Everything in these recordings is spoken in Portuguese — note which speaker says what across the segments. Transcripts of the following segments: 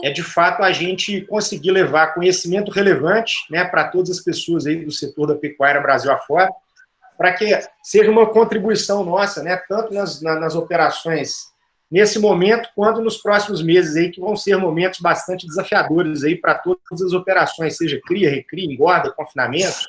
Speaker 1: é, de fato, a gente conseguir levar conhecimento relevante, né, para todas as pessoas aí do setor da pecuária Brasil afora, para que seja uma contribuição nossa, né, tanto nas operações nesse momento, quanto nos próximos meses, aí, que vão ser momentos bastante desafiadores aí para todas as operações, seja cria, recria, engorda, confinamento.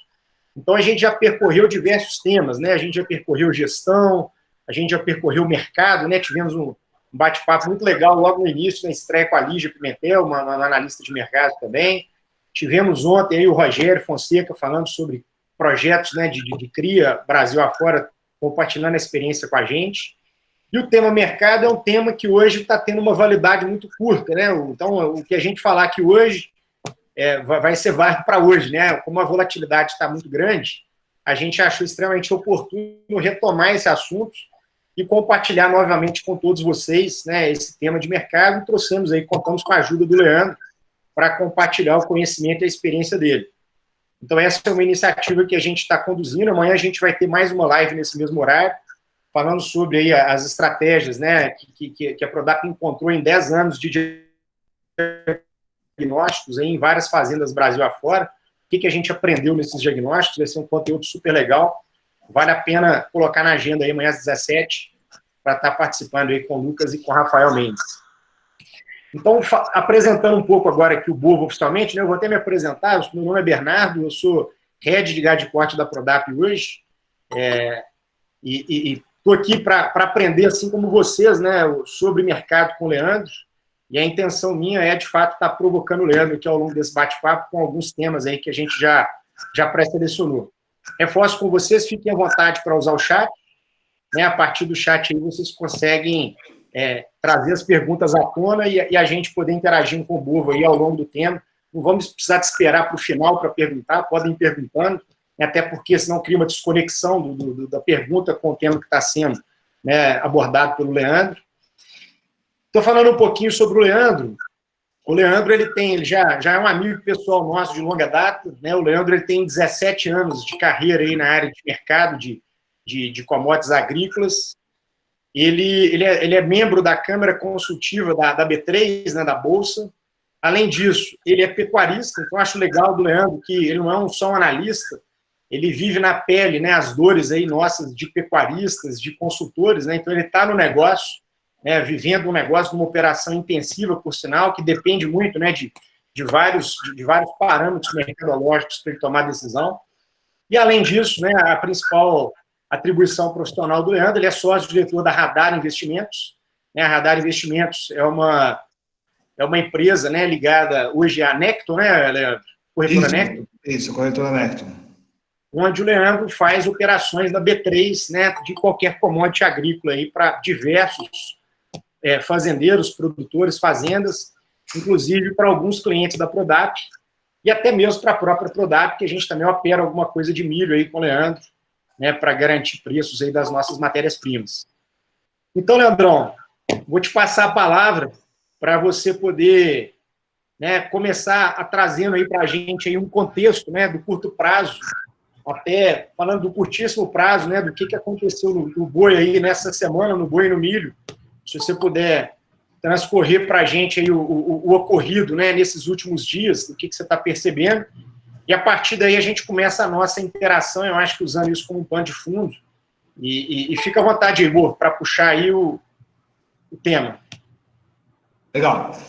Speaker 1: Então, a gente já percorreu diversos temas, né, a gente já percorreu gestão, a gente já percorreu mercado, né, tivemos um bate-papo muito legal logo no início, na estreia com a Lígia Pimentel, uma analista de mercado também. Tivemos ontem aí o Rogério Fonseca falando sobre projetos, né, de cria Brasil afora, compartilhando a experiência com a gente. E o tema mercado é um tema que hoje está tendo uma validade muito curta, né? Então, o que a gente falar aqui hoje vai ser válido para hoje, né? Como a volatilidade está muito grande, a gente achou extremamente oportuno retomar esse assunto e compartilhar novamente com todos vocês, né, esse tema de mercado, e trouxemos aí, contamos com a ajuda do Leandro para compartilhar o conhecimento e a experiência dele. Então, essa é uma iniciativa que a gente está conduzindo. Amanhã a gente vai ter mais uma live nesse mesmo horário, falando sobre aí as estratégias, né, que a Prodap encontrou em 10 anos de diagnósticos aí em várias fazendas Brasil afora. O que a gente aprendeu nesses diagnósticos? Vai ser um conteúdo super legal. Vale a pena colocar na agenda aí amanhã às 17 para estar participando aí com o Lucas e com o Rafael Mendes. Então, apresentando um pouco agora aqui o Bovo oficialmente, né, eu vou até me apresentar. Meu nome é Bernardo, eu sou head de gado de corte da Prodap hoje, e estou aqui para aprender, assim como vocês, né, sobre mercado com o Leandro, e a intenção minha é, de fato, estar provocando o Leandro aqui ao longo desse bate-papo com alguns temas aí que a gente já pré-selecionou. Reforço com vocês, fiquem à vontade para usar o chat, né, a partir do chat aí vocês conseguem trazer as perguntas à tona e a gente poder interagir com o Bovo aí ao longo do tempo. Não vamos precisar de esperar para o final para perguntar, podem ir perguntando, até porque senão cria uma desconexão da pergunta com o tema que está sendo, né, abordado pelo Leandro. Estou falando um pouquinho sobre o Leandro. O Leandro ele já é um amigo pessoal nosso de longa data, né? O Leandro ele tem 17 anos de carreira aí na área de mercado de commodities agrícolas. Ele é membro da Câmara Consultiva da B3, né, da Bolsa. Além disso, ele é pecuarista, então acho legal do Leandro que ele não é só um analista, ele vive na pele, né, as dores aí nossas de pecuaristas, de consultores, né? Então ele está no negócio, né, vivendo um negócio de uma operação intensiva, por sinal, que depende muito, né, de vários parâmetros mercadológicos para ele tomar decisão. E, além disso, né, a principal atribuição profissional do Leandro, ele é sócio-diretor da Radar Investimentos. Né, a Radar Investimentos é uma empresa, né, ligada hoje à Necton, né, Leandro? Corretora Necton?
Speaker 2: Isso, corretora Necton.
Speaker 1: Onde o Leandro faz operações da B3, né, de qualquer commodity agrícola aí para diversos fazendeiros, produtores, fazendas, inclusive para alguns clientes da Prodap, e até mesmo para a própria Prodap, que a gente também opera alguma coisa de milho aí com o Leandro, né, para garantir preços aí das nossas matérias-primas. Então, Leandrão, vou te passar a palavra para você poder, né, começar trazendo aí para a gente aí um contexto, né, do curto prazo, até falando do curtíssimo prazo, né, do que aconteceu no boi aí nessa semana, no boi e no milho. Se você puder transcorrer para a gente aí o ocorrido, né, nesses últimos dias, o que você está percebendo, e a partir daí a gente começa a nossa interação, eu acho que usando isso como um pano de fundo, e fica à vontade, Igor, para puxar aí o tema.
Speaker 2: Legal.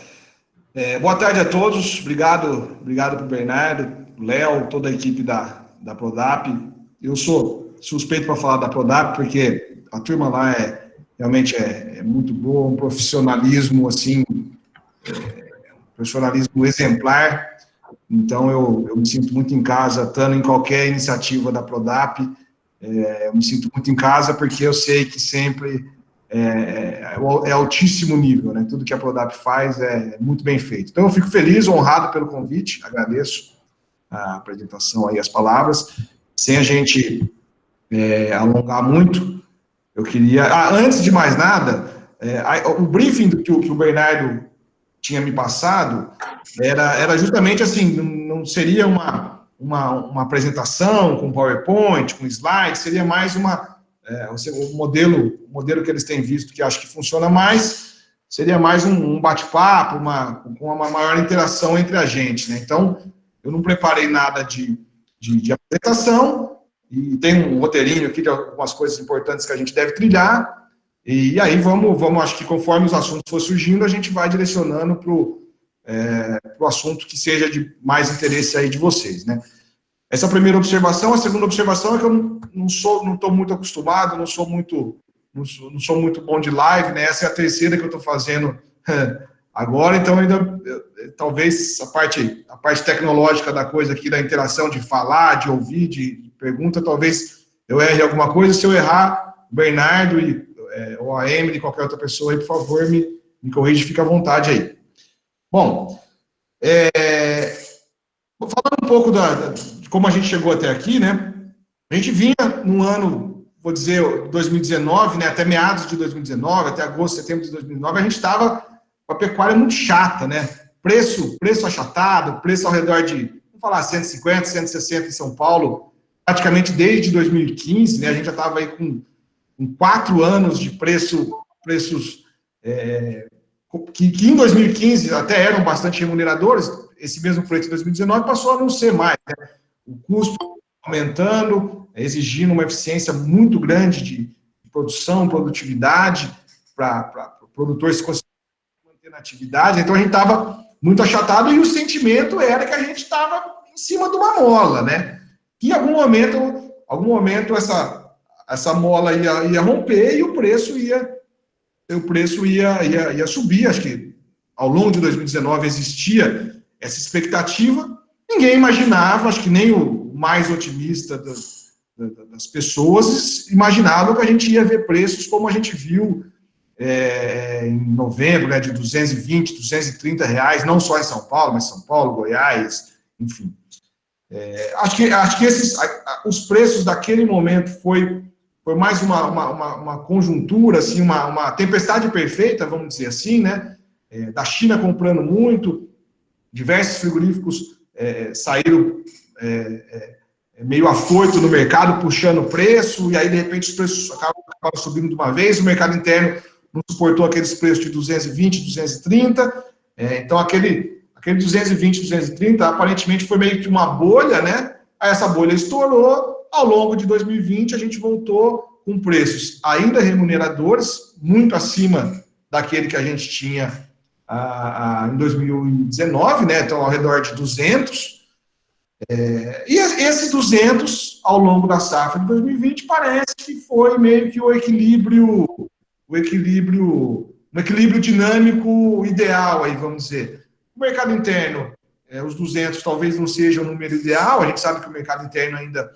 Speaker 2: Boa tarde a todos, obrigado para o Bernardo, o Léo, toda a equipe da Prodap. Eu sou suspeito para falar da Prodap, porque a turma lá realmente é muito boa, um profissionalismo, assim, profissionalismo exemplar. Então, eu me sinto muito em casa, estando em qualquer iniciativa da Prodap. Eu me sinto muito em casa, porque eu sei que sempre é altíssimo nível, né? Tudo que a Prodap faz é muito bem feito. Então, eu fico feliz, honrado pelo convite, agradeço a apresentação aí, as palavras. Sem a gente alongar muito, eu queria... antes de mais nada, o briefing que o Bernardo tinha me passado era justamente assim, não seria uma apresentação com PowerPoint, com slides, seria mais o modelo que eles têm visto, que acho que funciona mais, seria mais um bate-papo, com uma maior interação entre a gente, né? Então, eu não preparei nada de apresentação, e tem um roteirinho aqui de algumas coisas importantes que a gente deve trilhar, e aí vamos, acho que conforme os assuntos for surgindo, a gente vai direcionando para o assunto que seja de mais interesse aí de vocês, né? Essa é a primeira observação. A segunda observação é que eu não estou muito acostumado, não sou muito bom de live, né? Essa é a terceira que eu estou fazendo agora, então ainda talvez a parte tecnológica da coisa aqui, da interação, de falar, de ouvir, de pergunta, talvez eu erre alguma coisa. Se eu errar, o Bernardo ou a Emily, qualquer outra pessoa aí, por favor, me corrija, fica à vontade aí. Bom, falando um pouco de como a gente chegou até aqui, né? A gente vinha num ano, vou dizer, 2019, né? Até meados de 2019, até agosto, setembro de 2019, a gente estava com a pecuária muito chata, né? Preço achatado, preço ao redor de, vamos falar, 150, 160 em São Paulo, praticamente desde 2015, né? A gente já estava aí com 4 anos de preços que em 2015 até eram bastante remuneradores. Esse mesmo preço em 2019 passou a não ser mais, né? O custo aumentando, exigindo uma eficiência muito grande de produção, produtividade, para o produtor se conseguir manter na atividade. Então, a gente estava muito achatado, e o sentimento era que a gente estava em cima de uma mola, né? Que em algum momento essa mola ia romper e o preço ia subir. Acho que ao longo de 2019 existia essa expectativa. Ninguém imaginava, acho que nem o mais otimista das pessoas imaginava que a gente ia ver preços como a gente viu em novembro, né, de 220, 230 reais, não só em São Paulo, mas São Paulo, Goiás, enfim. Acho que os preços daquele momento foi mais uma conjuntura, assim, uma tempestade perfeita, vamos dizer assim, né? Da China comprando muito, diversos frigoríficos saíram meio afoito no mercado, puxando o preço, e aí, de repente, os preços acabam subindo de uma vez, o mercado interno não suportou aqueles preços de 220, 230, então aquele 220, 230, aparentemente foi meio que uma bolha, né? Aí essa bolha estourou. Ao longo de 2020, a gente voltou com preços ainda remuneradores, muito acima daquele que a gente tinha em 2019, né? Então, ao redor de 200. E esses 200, ao longo da safra de 2020, parece que foi meio que um equilíbrio dinâmico ideal, aí, vamos dizer. O mercado interno, os 200 talvez não seja o número ideal. A gente sabe que o mercado interno ainda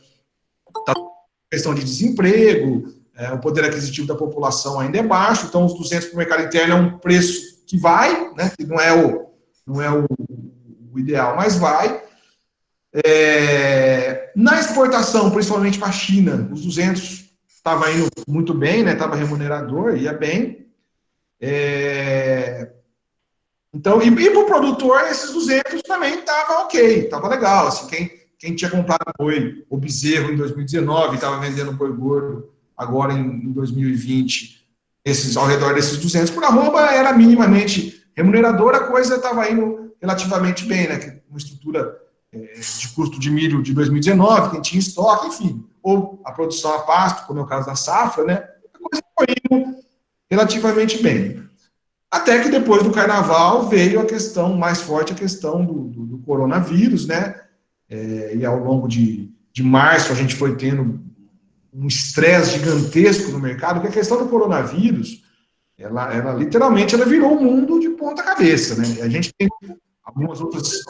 Speaker 2: está em questão de desemprego, o poder aquisitivo da população ainda é baixo, então os 200 para o mercado interno é um preço que vai, né, que não é o ideal, mas vai. Na exportação, principalmente para a China, os 200 estava indo muito bem, né, estava remunerador, ia bem. Então, e para o produtor, esses 200 também estava ok, estava legal. Assim, quem tinha comprado boi ou bezerro em 2019 estava vendendo boi gordo agora em 2020, ao redor desses 200 por arroba, era minimamente remuneradora, a coisa estava indo relativamente bem, né? Uma estrutura de custo de milho de 2019, quem tinha estoque, enfim, ou a produção a pasto, como é o caso da safra, né? A coisa foi indo relativamente bem. Até que depois do carnaval veio a questão mais forte, a questão do coronavírus, né? E ao longo de março a gente foi tendo um estresse gigantesco no mercado, porque a questão do coronavírus, ela literalmente virou o mundo de ponta cabeça, né? E a gente tem algumas outras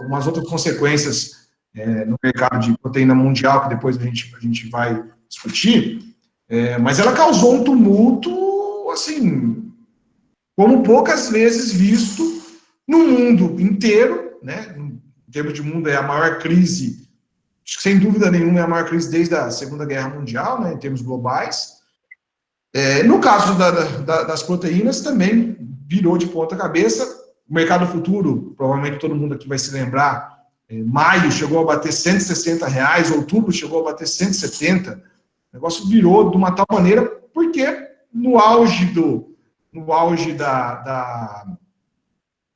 Speaker 2: consequências no mercado de proteína mundial, que depois a gente vai discutir, mas ela causou um tumulto, assim, como poucas vezes visto no mundo inteiro, né? Em termos de mundo, é a maior crise, sem dúvida nenhuma, é a maior crise desde a Segunda Guerra Mundial, né, em termos globais. No caso das proteínas, também virou de ponta cabeça. O mercado futuro, provavelmente todo mundo aqui vai se lembrar, maio chegou a bater R$160, outubro chegou a bater 170. O negócio virou de uma tal maneira, porque no auge no auge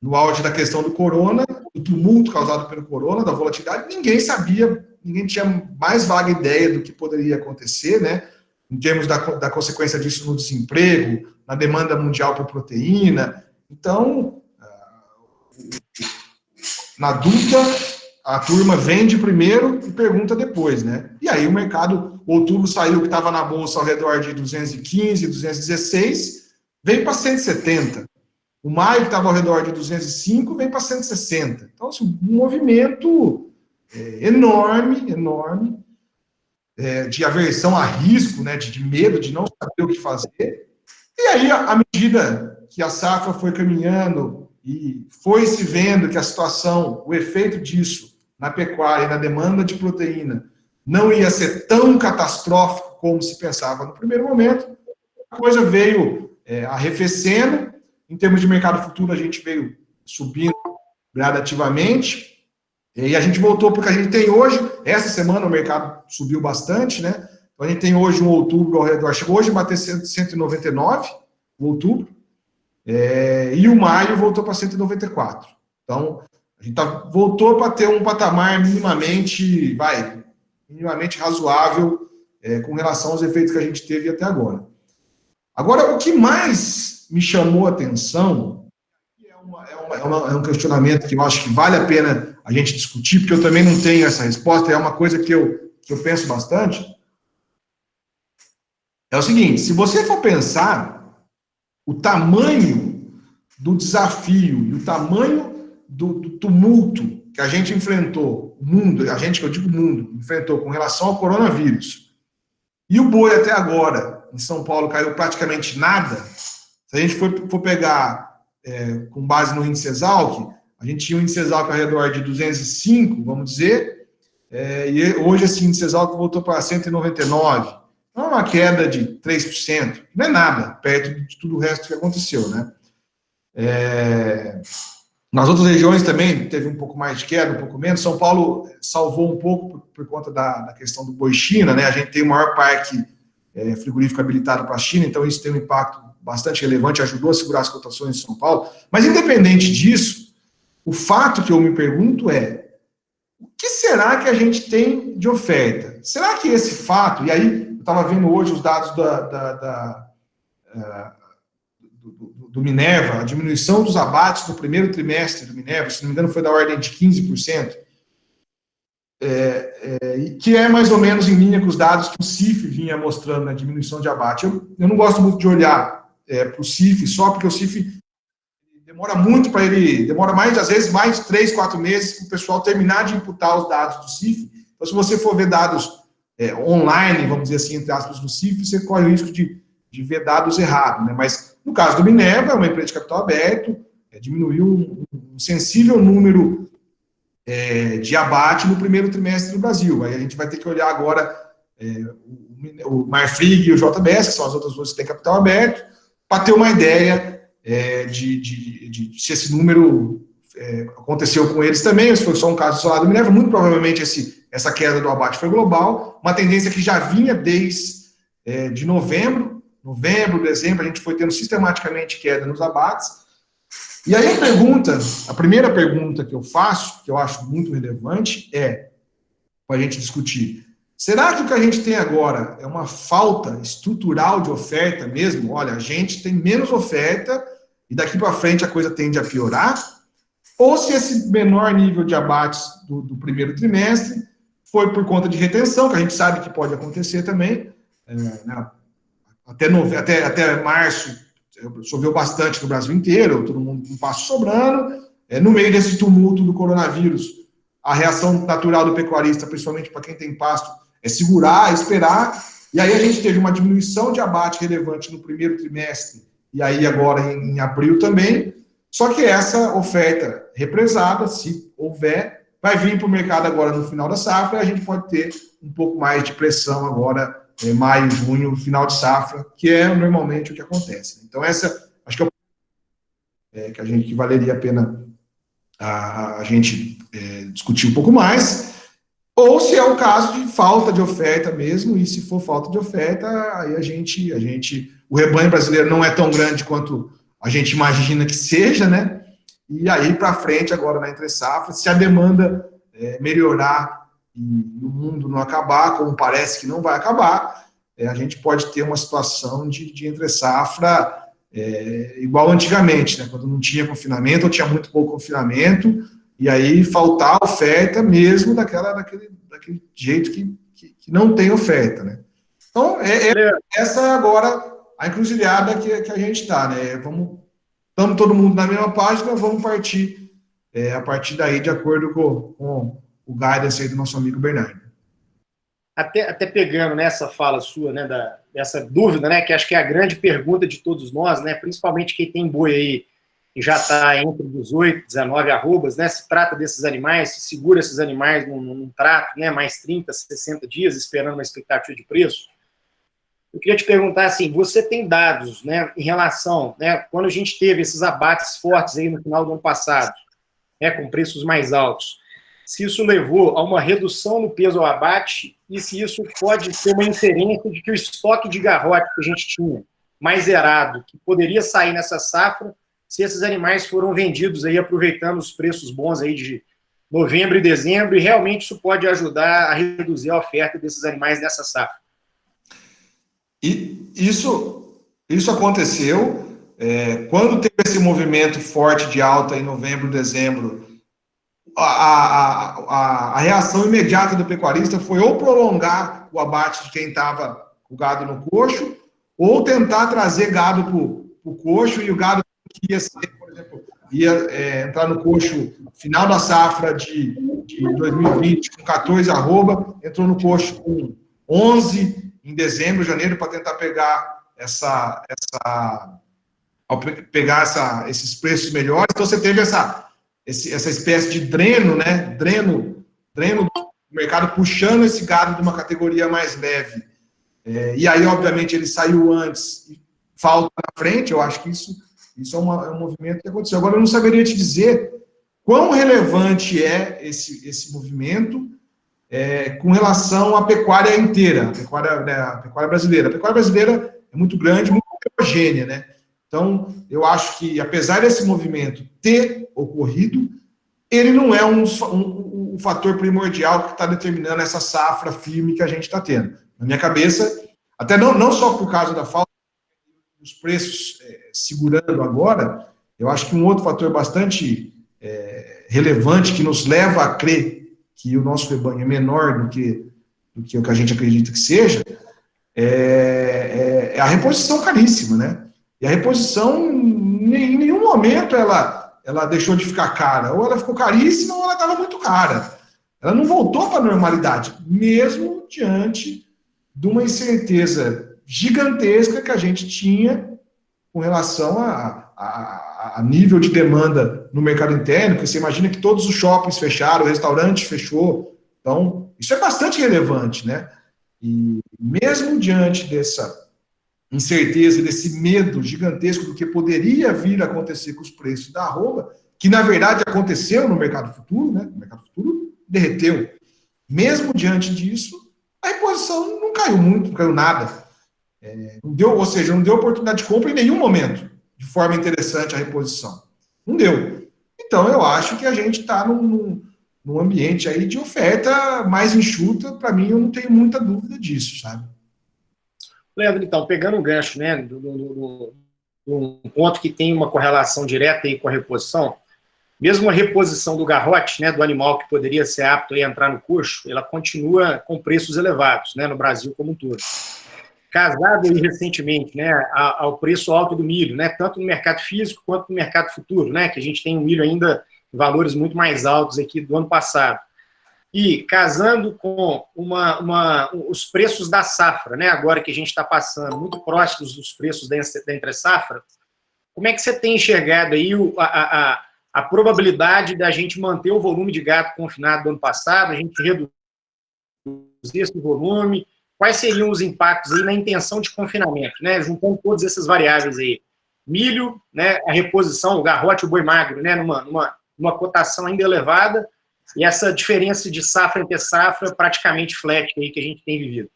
Speaker 2: no auge da questão do corona, do tumulto causado pelo corona, da volatilidade, ninguém sabia, ninguém tinha mais vaga ideia do que poderia acontecer, né? Em termos da consequência disso no desemprego, na demanda mundial por proteína. Então, na dúvida, a turma vende primeiro e pergunta depois, né? E aí o mercado, outubro saiu que estava na bolsa ao redor de 215, 216, veio para 170. O maio, que estava ao redor de 205, veio para 160. Então, assim, um movimento enorme, de aversão a risco, né, de medo, de não saber o que fazer. E aí, à medida que a safra foi caminhando e foi se vendo que a situação, o efeito disso na pecuária e na demanda de proteína não ia ser tão catastrófico como se pensava no primeiro momento, a coisa veio arrefecendo. Em termos de mercado futuro, a gente veio subindo gradativamente, e a gente voltou para o que a gente tem hoje. Essa semana o mercado subiu bastante, né? Então a gente tem hoje um outubro ao redor, chegou hoje a bater 199, o outubro, e o maio voltou para 194. Então, a gente voltou para ter um patamar minimamente razoável com relação aos efeitos que a gente teve até agora. Agora, o que mais me chamou a atenção é um questionamento que eu acho que vale a pena a gente discutir, porque eu também não tenho essa resposta, é uma coisa que eu penso bastante. É o seguinte, se você for pensar o tamanho do desafio e o tamanho do tumulto que a gente enfrentou, o mundo, a gente que eu digo mundo, enfrentou com relação ao coronavírus, e o boi até agora, em São Paulo, caiu praticamente nada. Se a gente for pegar com base no índice Exalc, a gente tinha um índice Exalc ao redor de 205, vamos dizer, e hoje esse índice Exalc voltou para 199. Então é uma queda de 3%, não é nada, perto de tudo o resto que aconteceu, né? Nas outras regiões também teve um pouco mais de queda, um pouco menos. São Paulo salvou um pouco por conta da questão do boi China, né? A gente tem o maior parque frigorífico habilitado para a China, então isso tem um impacto bastante relevante, ajudou a segurar as cotações em São Paulo. Mas, independente disso, o fato que eu me pergunto é, o que será que a gente tem de oferta? Será que esse fato, e aí eu estava vendo hoje os dados do Minerva, a diminuição dos abates no primeiro trimestre do Minerva, se não me engano foi da ordem de 15%, que é mais ou menos em linha com os dados que o CIF vinha mostrando na diminuição de abate. Eu não gosto muito de olhar para o CIF só, porque o CIF demora muito para ele, demora mais, às vezes, mais de 3, 4 meses para o pessoal terminar de imputar os dados do CIF. Então, se você for ver dados online, vamos dizer assim, entre aspas, do CIF, você corre o risco de ver dados errados, né? Mas, no caso do Minerva, é uma empresa de capital aberto, diminuiu um sensível número de abate no primeiro trimestre do Brasil. Aí a gente vai ter que olhar agora o Marfrig e o JBS, que são as outras duas que têm capital aberto, para ter uma ideia de se esse número aconteceu com eles também, ou se foi só um caso isolado do Minerva. Muito provavelmente essa queda do abate foi global, uma tendência que já vinha desde de novembro, dezembro, a gente foi tendo sistematicamente queda nos abates. E aí a primeira pergunta que eu faço, que eu acho muito relevante, para a gente discutir, será que o que a gente tem agora é uma falta estrutural de oferta mesmo? Olha, a gente tem menos oferta e daqui para frente a coisa tende a piorar? Ou se esse menor nível de abates do primeiro trimestre foi por conta de retenção, que a gente sabe que pode acontecer também, até março, choveu bastante no Brasil inteiro, todo mundo com pasto sobrando. No meio desse tumulto do coronavírus, a reação natural do pecuarista, principalmente para quem tem pasto, é segurar, esperar. E aí a gente teve uma diminuição de abate relevante no primeiro trimestre, e aí agora em abril também. Só que essa oferta represada, se houver, vai vir para o mercado agora no final da safra, e a gente pode ter um pouco mais de pressão agora maio, junho, final de safra, que é normalmente o que acontece. Então, essa, acho que que valeria a pena a gente discutir um pouco mais, ou se é o caso de falta de oferta mesmo, e se for falta de oferta, aí a gente o rebanho brasileiro não é tão grande quanto a gente imagina que seja, né? E aí para frente, agora na entre-safra, se a demanda melhorar e o mundo não acabar, como parece que não vai acabar, a gente pode ter uma situação de entre-safra igual antigamente, né? Quando não tinha confinamento ou tinha muito pouco confinamento, e aí faltar oferta mesmo daquele jeito que não tem oferta, né? Então, essa agora a encruzilhada que a gente está, né? Estamos todo mundo na mesma página, vamos partir a partir daí, de acordo com o guidance aí do nosso amigo Bernardo.
Speaker 1: Até pegando nessa fala sua, né, dessa dúvida, né, que acho que é a grande pergunta de todos nós, né, principalmente quem tem boi aí e já está entre 18, 19 arrobas, né, se trata desses animais, se segura esses animais num trato, né, mais 30, 60 dias, esperando uma expectativa de preço. Eu queria te perguntar, assim, você tem dados, né, em relação, né, quando a gente teve esses abates fortes aí no final do ano passado, né, com preços mais altos, se isso levou a uma redução no peso ao abate e se isso pode ter uma inferência de que o estoque de garrote que a gente tinha, mais zerado, que poderia sair nessa safra, se esses animais foram vendidos aí aproveitando os preços bons aí de novembro e dezembro, e realmente isso pode ajudar a reduzir a oferta desses animais nessa safra.
Speaker 2: E isso aconteceu quando teve esse movimento forte de alta em novembro, dezembro. A reação imediata do pecuarista foi ou prolongar o abate de quem estava com o gado no coxo, ou tentar trazer gado para o coxo, e o gado que ia ser, por exemplo, ia entrar no coxo final da safra de 2020 com 14 arroba, entrou no coxo com 11 em dezembro, janeiro, para tentar pegar esses preços melhores. Então você teve essa espécie de dreno, né? Dreno do mercado puxando esse gado de uma categoria mais leve. E aí, obviamente, ele saiu antes e falta na frente. Eu acho que isso é um movimento que aconteceu. Agora, eu não saberia te dizer quão relevante é esse movimento com relação à pecuária inteira, a pecuária brasileira. A pecuária brasileira é muito grande, muito heterogênea, né? Então, eu acho que, apesar desse movimento ter ocorrido, ele não é um fator primordial que está determinando essa safra firme que a gente está tendo. Na minha cabeça, até não só por causa da falta dos preços segurando agora, eu acho que um outro fator bastante relevante que nos leva a crer que o nosso rebanho é menor do que o que a gente acredita que seja, é a reposição caríssima, né? E a reposição, em nenhum momento ela deixou de ficar cara. Ou ela ficou caríssima ou ela estava muito cara. Ela não voltou para a normalidade, mesmo diante de uma incerteza gigantesca que a gente tinha com relação a nível de demanda no mercado interno, porque você imagina que todos os shoppings fecharam, o restaurante fechou. Então, isso é bastante relevante, né? E mesmo diante dessa incerteza, desse medo gigantesco do que poderia vir a acontecer com os preços da arroba, que na verdade aconteceu no mercado futuro, né? O mercado futuro derreteu. Mesmo diante disso, a reposição não caiu muito, não caiu nada. Não deu oportunidade de compra em nenhum momento, de forma interessante, a reposição. Não deu. Então, eu acho que a gente está num ambiente aí de oferta mais enxuta. Para mim, eu não tenho muita dúvida disso, sabe?
Speaker 1: Leandro, então, pegando um gancho, né, do ponto que tem uma correlação direta aí com a reposição, mesmo a reposição do garrote, né, do animal que poderia ser apto a entrar no coxo, ela continua com preços elevados, né, no Brasil como um todo. Casado aí recentemente, né, ao preço alto do milho, né, tanto no mercado físico quanto no mercado futuro, né, que a gente tem um milho ainda em valores muito mais altos aqui do ano passado. E casando com os preços da safra, né, agora que a gente está passando muito próximos dos preços da entre-safra, como é que você tem enxergado aí a probabilidade da gente manter o volume de gado confinado do ano passado, a gente reduzir esse volume? Quais seriam os impactos aí na intenção de confinamento, né, juntando todas essas variáveis aí? Milho, né, a reposição, o garrote, o boi magro, né, numa cotação ainda elevada, e essa diferença de safra entre safra praticamente flat aí que a gente tem vivido.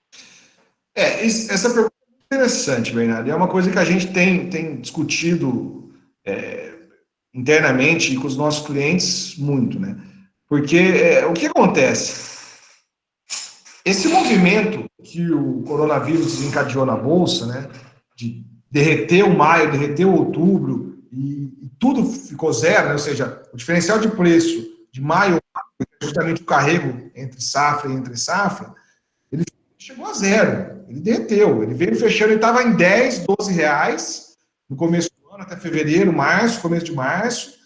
Speaker 2: Essa pergunta Interessante, Bernardo. É uma coisa que a gente tem discutido internamente com os nossos clientes muito, né? Porque o que acontece? Esse movimento que o coronavírus desencadeou na Bolsa, né? De derreter o maio, derreter o outubro, e tudo ficou zero, né? Ou seja, o diferencial de preço de maio, justamente o carrego entre safra e entre safra, ele chegou a zero, ele derreteu, ele veio fechando, ele estava em 10, 12 reais no começo do ano, até fevereiro, março, começo de março.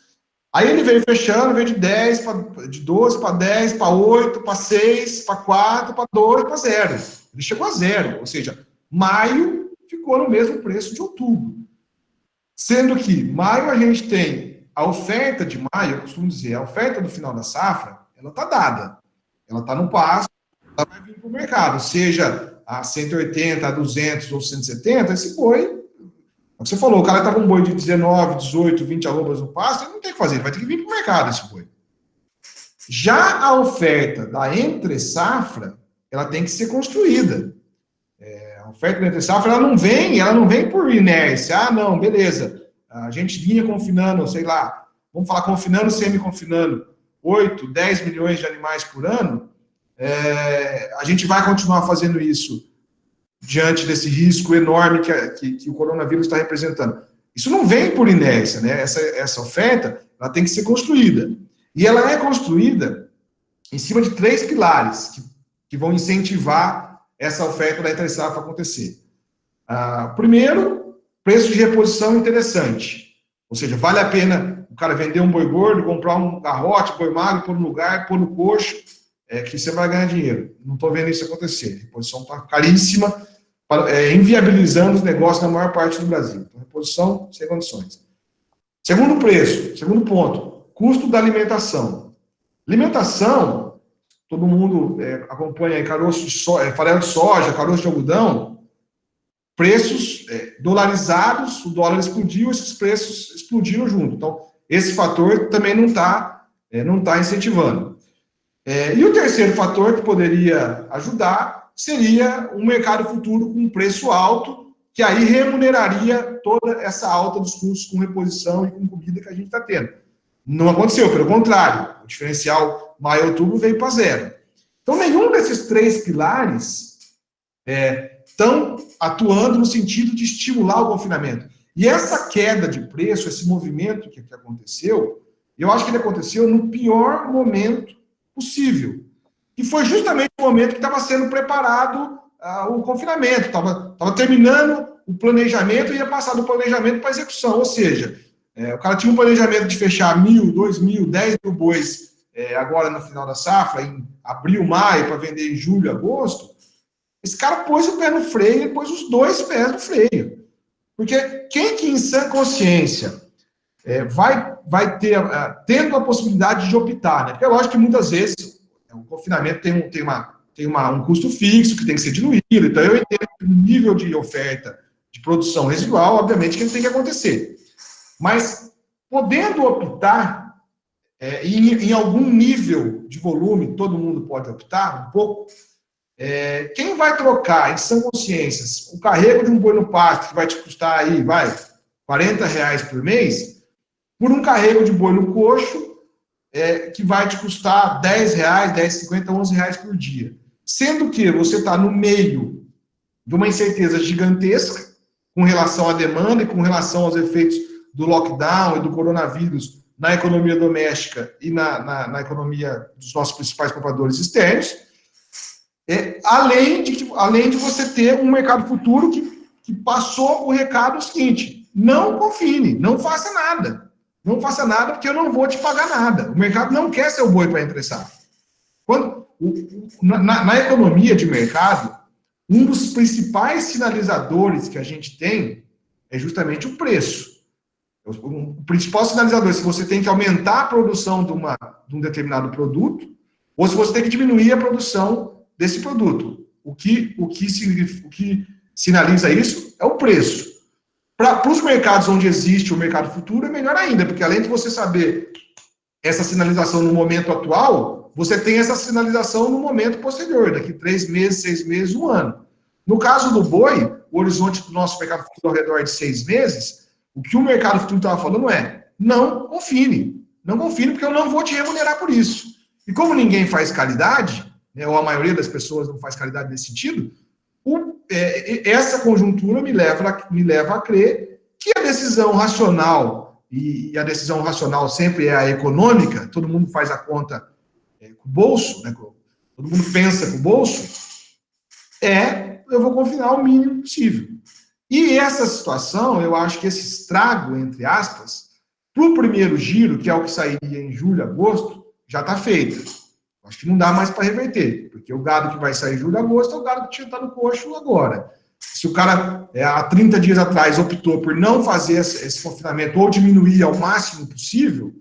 Speaker 2: Aí ele veio fechando, veio de 10, de 12 para 10, para 8, para 6, para 4, para 2, para 0. Ele chegou a zero, ou seja, maio ficou no mesmo preço de outubro. Sendo que maio a gente tem a oferta de maio, eu costumo dizer, a oferta do final da safra, ela está dada. Ela está no passo, ela vai vir para o mercado, seja a 180, a 200 ou 170, esse boi, você falou, o cara está com um boi de 19, 18, 20 arrobas no pasto, ele não tem o que fazer, ele vai ter que vir para o mercado esse boi. Já a oferta da entre-safra, ela tem que ser construída. A oferta da entre-safra, ela não vem por inércia. Ah, não, beleza. A gente vinha confinando, sei lá, vamos falar confinando, semi-confinando, 8, 10 milhões de animais por ano, a gente vai continuar fazendo isso diante desse risco enorme que o coronavírus está representando. Isso não vem por inércia, né? Essa oferta, ela tem que ser construída. E ela é construída em cima de 3 pilares que vão incentivar essa oferta da entre-safra acontecer. Primeiro, preço de reposição interessante. Ou seja, vale a pena o cara vender um boi gordo, comprar um garrote, boi magro, pôr no lugar, pôr no coxo, que você vai ganhar dinheiro. Não estou vendo isso acontecer. A reposição está caríssima, inviabilizando os negócios na maior parte do Brasil. Então, reposição sem condições. Segundo ponto, custo da alimentação. Alimentação, todo mundo acompanha aí caroço de soja, farelo de soja, caroço de algodão, preços dolarizados, o dólar explodiu, esses preços explodiram junto. Então, esse fator também não tá incentivando. E o terceiro fator que poderia ajudar seria um mercado futuro com preço alto, que aí remuneraria toda essa alta dos custos com reposição e com comida que a gente está tendo. Não aconteceu, pelo contrário, o diferencial maio-outubro veio para zero. Então, nenhum desses 3 pilares estão atuando no sentido de estimular o confinamento. E essa queda de preço, esse movimento que aconteceu, eu acho que ele aconteceu no pior momento possível. E foi justamente o momento que estava sendo preparado o confinamento, estava terminando o planejamento e ia passar do planejamento para a execução. Ou seja, o cara tinha um planejamento de fechar 1.000, 2.000, 10 mil bois agora no final da safra, em abril, maio, para vender em julho, agosto. Esse cara pôs o pé no freio e pôs os 2 pés no freio. Porque quem que em sã consciência vai ter, tendo a possibilidade de optar, né? Porque é lógico que muitas vezes o confinamento tem um custo fixo que tem que ser diluído, então eu entendo que o nível de oferta de produção residual, obviamente, que ele tem que acontecer. Mas, podendo optar, em algum nível de volume, todo mundo pode optar, um pouco, quem vai trocar, em sã consciência, o carrego de um boi no pasto, que vai te custar aí, R$40 por mês, por um carrego de boi no coxo, que vai te custar R$10, R$10,50, R$11 por dia. Sendo que você está no meio de uma incerteza gigantesca com relação à demanda e com relação aos efeitos do lockdown e do coronavírus na economia doméstica e na economia dos nossos principais compradores externos, além de você ter um mercado futuro que passou o recado seguinte: não confine, não faça nada. Não faça nada porque eu não vou te pagar nada. O mercado não quer seu boi para interessar. Na economia de mercado, um dos principais sinalizadores que a gente tem é justamente o preço. O principal sinalizador é se você tem que aumentar a produção de um determinado produto ou se você tem que diminuir a produção desse produto. O que sinaliza isso é o preço. Para os mercados onde existe o mercado futuro, é melhor ainda, porque além de você saber essa sinalização no momento atual, você tem essa sinalização no momento posterior, daqui 3 meses, 6 meses, 1 ano. No caso do boi, o horizonte do nosso mercado futuro ao redor de 6 meses, o que o mercado futuro estava falando é, não confine. Não confine, porque eu não vou te remunerar por isso. E como ninguém faz caridade, né, ou a maioria das pessoas não faz caridade nesse sentido, essa conjuntura me leva a crer que a decisão racional, e a decisão racional sempre é a econômica, todo mundo faz a conta com o bolso, né, todo mundo pensa com o bolso, eu vou confinar o mínimo possível. E essa situação, eu acho que esse estrago, entre aspas, para o primeiro giro, que é o que sairia em julho, agosto, já está feito. Acho que não dá mais para reverter, porque o gado que vai sair em julho, agosto, é o gado que tinha estado no coxo agora. Se o cara, há 30 dias atrás, optou por não fazer esse confinamento ou diminuir ao máximo possível,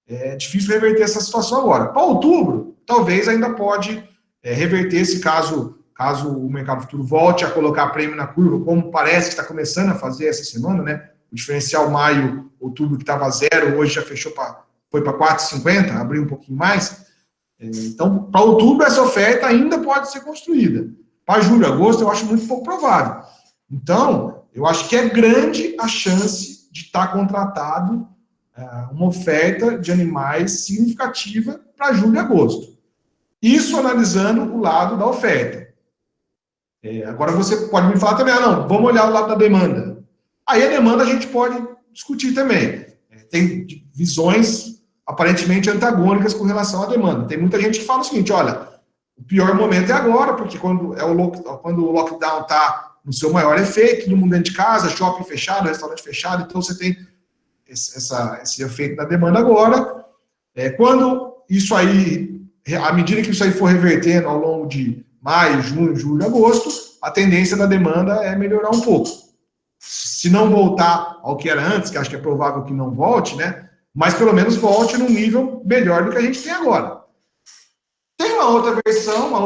Speaker 2: é difícil reverter essa situação agora. Para outubro, talvez ainda pode reverter esse caso o mercado futuro volte a colocar prêmio na curva, como parece que está começando a fazer essa semana, né? O diferencial maio, outubro, que estava 0, hoje já fechou foi para 4,50, abriu um pouquinho mais. Então, para outubro, essa oferta ainda pode ser construída. Para julho, agosto, eu acho muito pouco provável. Então, eu acho que é grande a chance de estar contratado uma oferta de animais significativa para julho e agosto. Isso analisando o lado da oferta. Agora você pode me falar também, não, vamos olhar o lado da demanda. Aí a demanda a gente pode discutir também. Tem visões aparentemente antagônicas com relação à demanda. Tem muita gente que fala o seguinte, olha, o pior momento é agora, porque quando o lockdown está no seu maior efeito, todo mundo dentro de casa, shopping fechado, restaurante fechado, então você tem esse efeito na demanda agora. Quando isso aí, à medida que isso aí for revertendo ao longo de maio, junho, julho, agosto, a tendência da demanda é melhorar um pouco. Se não voltar ao que era antes, que acho que é provável que não volte, né? Mas pelo menos volte num nível melhor do que a gente tem agora. Tem uma outra versão, uma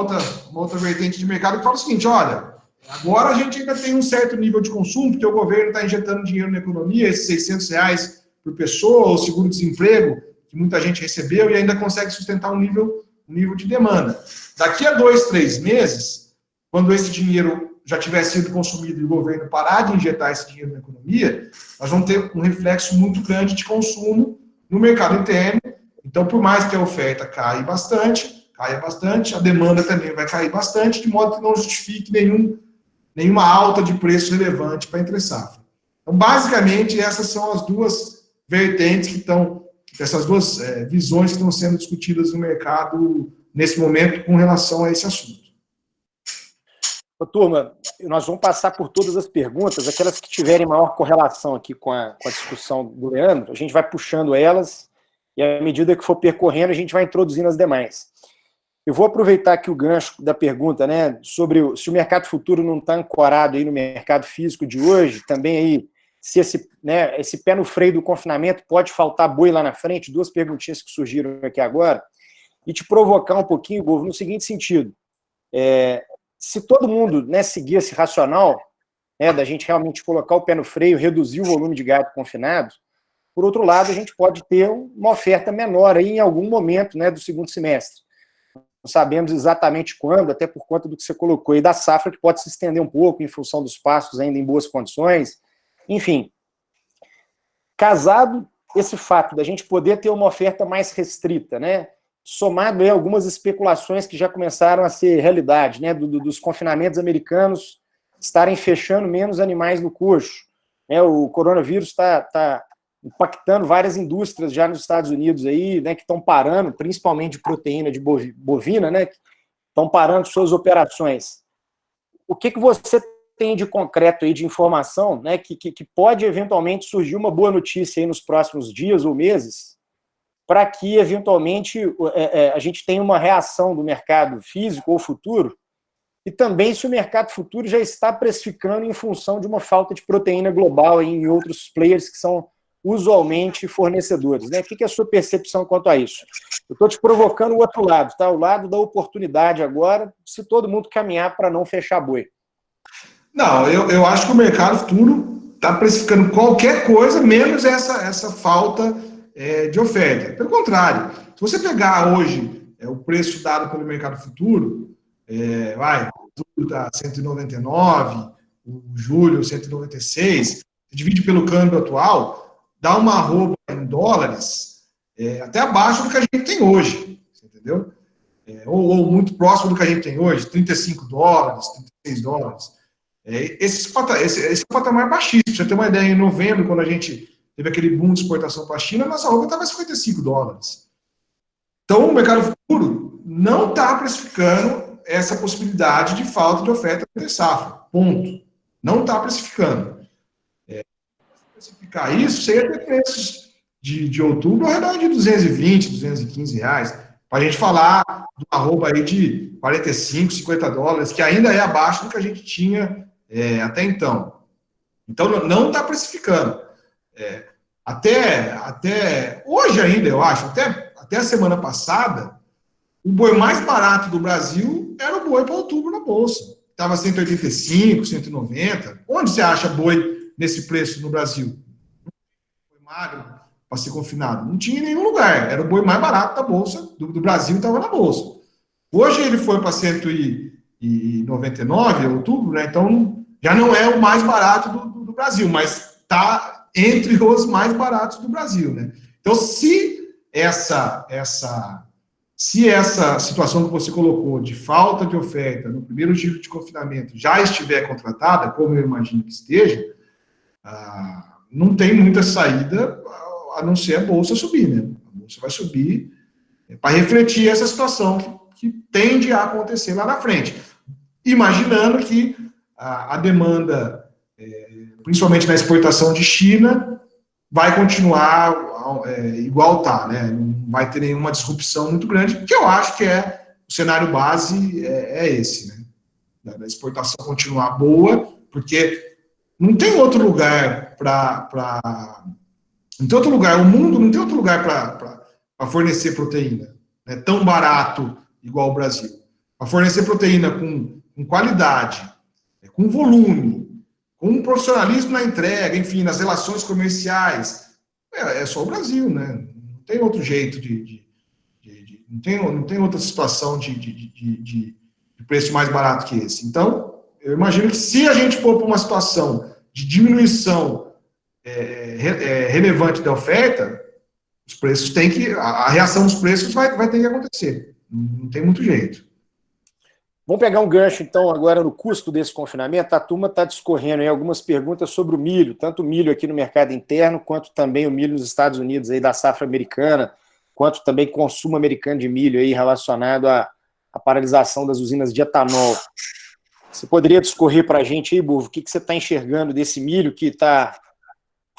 Speaker 2: outra vertente de mercado que fala o seguinte, olha, agora a gente ainda tem um certo nível de consumo, porque o governo está injetando dinheiro na economia, esses R$600 por pessoa, o seguro-desemprego, que muita gente recebeu, e ainda consegue sustentar um nível de demanda. Daqui a 2, 3 meses, quando esse dinheiro já tiver sido consumido e o governo parar de injetar esse dinheiro na economia, nós vamos ter um reflexo muito grande de consumo no mercado interno. Então, por mais que a oferta caia bastante, a demanda também vai cair bastante, de modo que não justifique nenhuma alta de preço relevante para a entre-safra. Então, basicamente, essas são as duas vertentes essas duas visões que estão sendo discutidas no mercado nesse momento com relação a esse assunto.
Speaker 1: Ô, turma, nós vamos passar por todas as perguntas, aquelas que tiverem maior correlação aqui com a discussão do Leandro, a gente vai puxando elas e, à medida que for percorrendo, a gente vai introduzindo as demais. Eu vou aproveitar aqui o gancho da pergunta, né, sobre se o mercado futuro não está ancorado aí no mercado físico de hoje, também aí, se esse pé no freio do confinamento pode faltar boi lá na frente, duas perguntinhas que surgiram aqui agora, e te provocar um pouquinho, Golfo, no seguinte sentido, se todo mundo, né, seguir esse racional, né, da gente realmente colocar o pé no freio, reduzir o volume de gado confinado, por outro lado, a gente pode ter uma oferta menor aí em algum momento, né, do segundo semestre. Não sabemos exatamente quando, até por conta do que você colocou aí da safra, que pode se estender um pouco em função dos pastos ainda em boas condições. Enfim, casado esse fato da gente poder ter uma oferta mais restrita, né, somado aí algumas especulações que já começaram a ser realidade, né, dos confinamentos americanos estarem fechando menos animais no coxo. O coronavírus está impactando várias indústrias já nos Estados Unidos aí, né, que estão parando, principalmente de proteína de bovina, né, que estão parando suas operações. O que você tem de concreto aí de informação, né, que pode eventualmente surgir uma boa notícia aí nos próximos dias ou meses, para que eventualmente a gente tenha uma reação do mercado físico ou futuro, e também se o mercado futuro já está precificando em função de uma falta de proteína global aí em outros players que são usualmente fornecedores, né? O que é a sua percepção quanto a isso? Eu estou te provocando o outro lado, tá? O lado da oportunidade agora, se todo mundo caminhar para não fechar boi.
Speaker 2: Não, eu acho que o mercado futuro está precificando qualquer coisa, menos essa falta de oferta. Pelo contrário, se você pegar hoje o preço dado pelo mercado futuro, está 199, o julho 196, divide pelo câmbio atual, dá uma arroba em dólares até abaixo do que a gente tem hoje, entendeu? Ou muito próximo do que a gente tem hoje, 35 dólares, 36 dólares. Esse é o patamar baixíssimo. Pra você ter uma ideia, em novembro, quando a gente teve aquele boom de exportação para a China, nossa arroba estava a 55 dólares. Então, o mercado futuro não está precificando essa possibilidade de falta de oferta de safra. Ponto. Não está precificando. Precificar isso, você ia ter preços de outubro ao redor de 220, 215 reais. Para a gente falar de uma arroba aí de 45, 50 dólares, que ainda é abaixo do que a gente tinha até então. Então, não está precificando. Até hoje ainda, eu acho, até a semana passada, o boi mais barato do Brasil era o boi para outubro na Bolsa. Estava 185, 190. Onde você acha boi nesse preço no Brasil? Boi magro para ser confinado. Não tinha em nenhum lugar. Era o boi mais barato da Bolsa, do Brasil, estava na Bolsa. Hoje ele foi para 199 em outubro, né? Então já não é o mais barato do Brasil, mas está entre os mais baratos do Brasil, né? Então, se essa situação que você colocou de falta de oferta no primeiro giro de confinamento já estiver contratada, como eu imagino que esteja, não tem muita saída a não ser a Bolsa subir, né? A Bolsa vai subir para refletir essa situação que tende a acontecer lá na frente. Imaginando que a demanda, principalmente na exportação de China, vai continuar igual está, né? Não vai ter nenhuma disrupção muito grande, que eu acho que o cenário base esse, né? Da exportação continuar boa, porque não tem outro lugar não tem outro lugar, o mundo não tem outro lugar para fornecer proteína, né? Tão barato igual o Brasil. Para fornecer proteína com qualidade, com volume, com um profissionalismo na entrega, enfim, nas relações comerciais, é só o Brasil, né? Não tem outro jeito não tem outra situação de preço mais barato que esse. Então, eu imagino que se a gente for para uma situação de diminuição relevante da oferta, os preços a reação dos preços vai ter que acontecer. Não tem muito jeito.
Speaker 1: Vamos pegar um gancho, então, agora no custo desse confinamento. A turma está discorrendo aí algumas perguntas sobre o milho, tanto o milho aqui no mercado interno, quanto também o milho nos Estados Unidos, aí da safra americana, quanto também consumo americano de milho aí relacionado à paralisação das usinas de etanol. Você poderia discorrer para a gente aí, Burvo, o que você está enxergando desse milho que está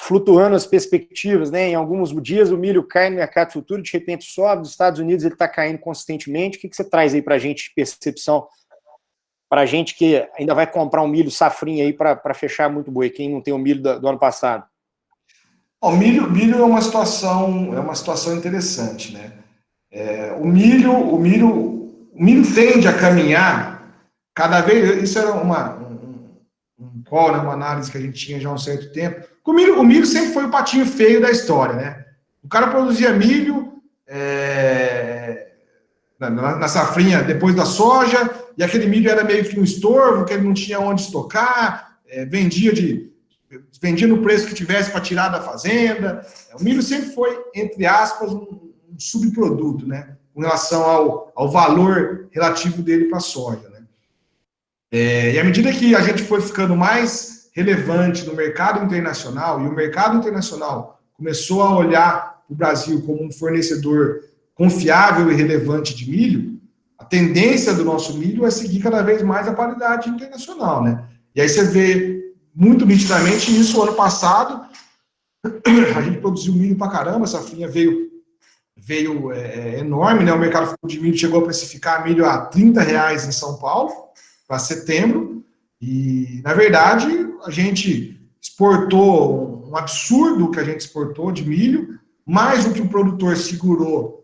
Speaker 1: flutuando as perspectivas, né? Em alguns dias o milho cai no mercado futuro, de repente sobe, nos Estados Unidos ele está caindo consistentemente. O que você traz aí para a gente de percepção, para a gente que ainda vai comprar um milho safrinha aí para fechar muito boi, quem não tem o milho do ano passado?
Speaker 2: O milho é uma situação interessante, né? O milho tende a caminhar cada vez. Isso era uma análise que a gente tinha já há um certo tempo. O milho sempre foi o patinho feio da história, né? O cara produzia milho na safrinha depois da soja, e aquele milho era meio que um estorvo, que ele não tinha onde estocar, vendia no preço que tivesse para tirar da fazenda. O milho sempre foi, entre aspas, um subproduto, né? Com relação ao valor relativo dele para a soja, né? E à medida que a gente foi ficando mais relevante no mercado internacional, e o mercado internacional começou a olhar o Brasil como um fornecedor confiável e relevante de milho, a tendência do nosso milho é seguir cada vez mais a paridade internacional, né? E aí você vê muito nitidamente isso. Ano passado, a gente produziu milho pra caramba, a safrinha veio enorme, né? O mercado de milho chegou a precificar milho a R$30 em São Paulo, para setembro, e, na verdade, a gente exportou um absurdo que a gente exportou de milho, mais do que o produtor segurou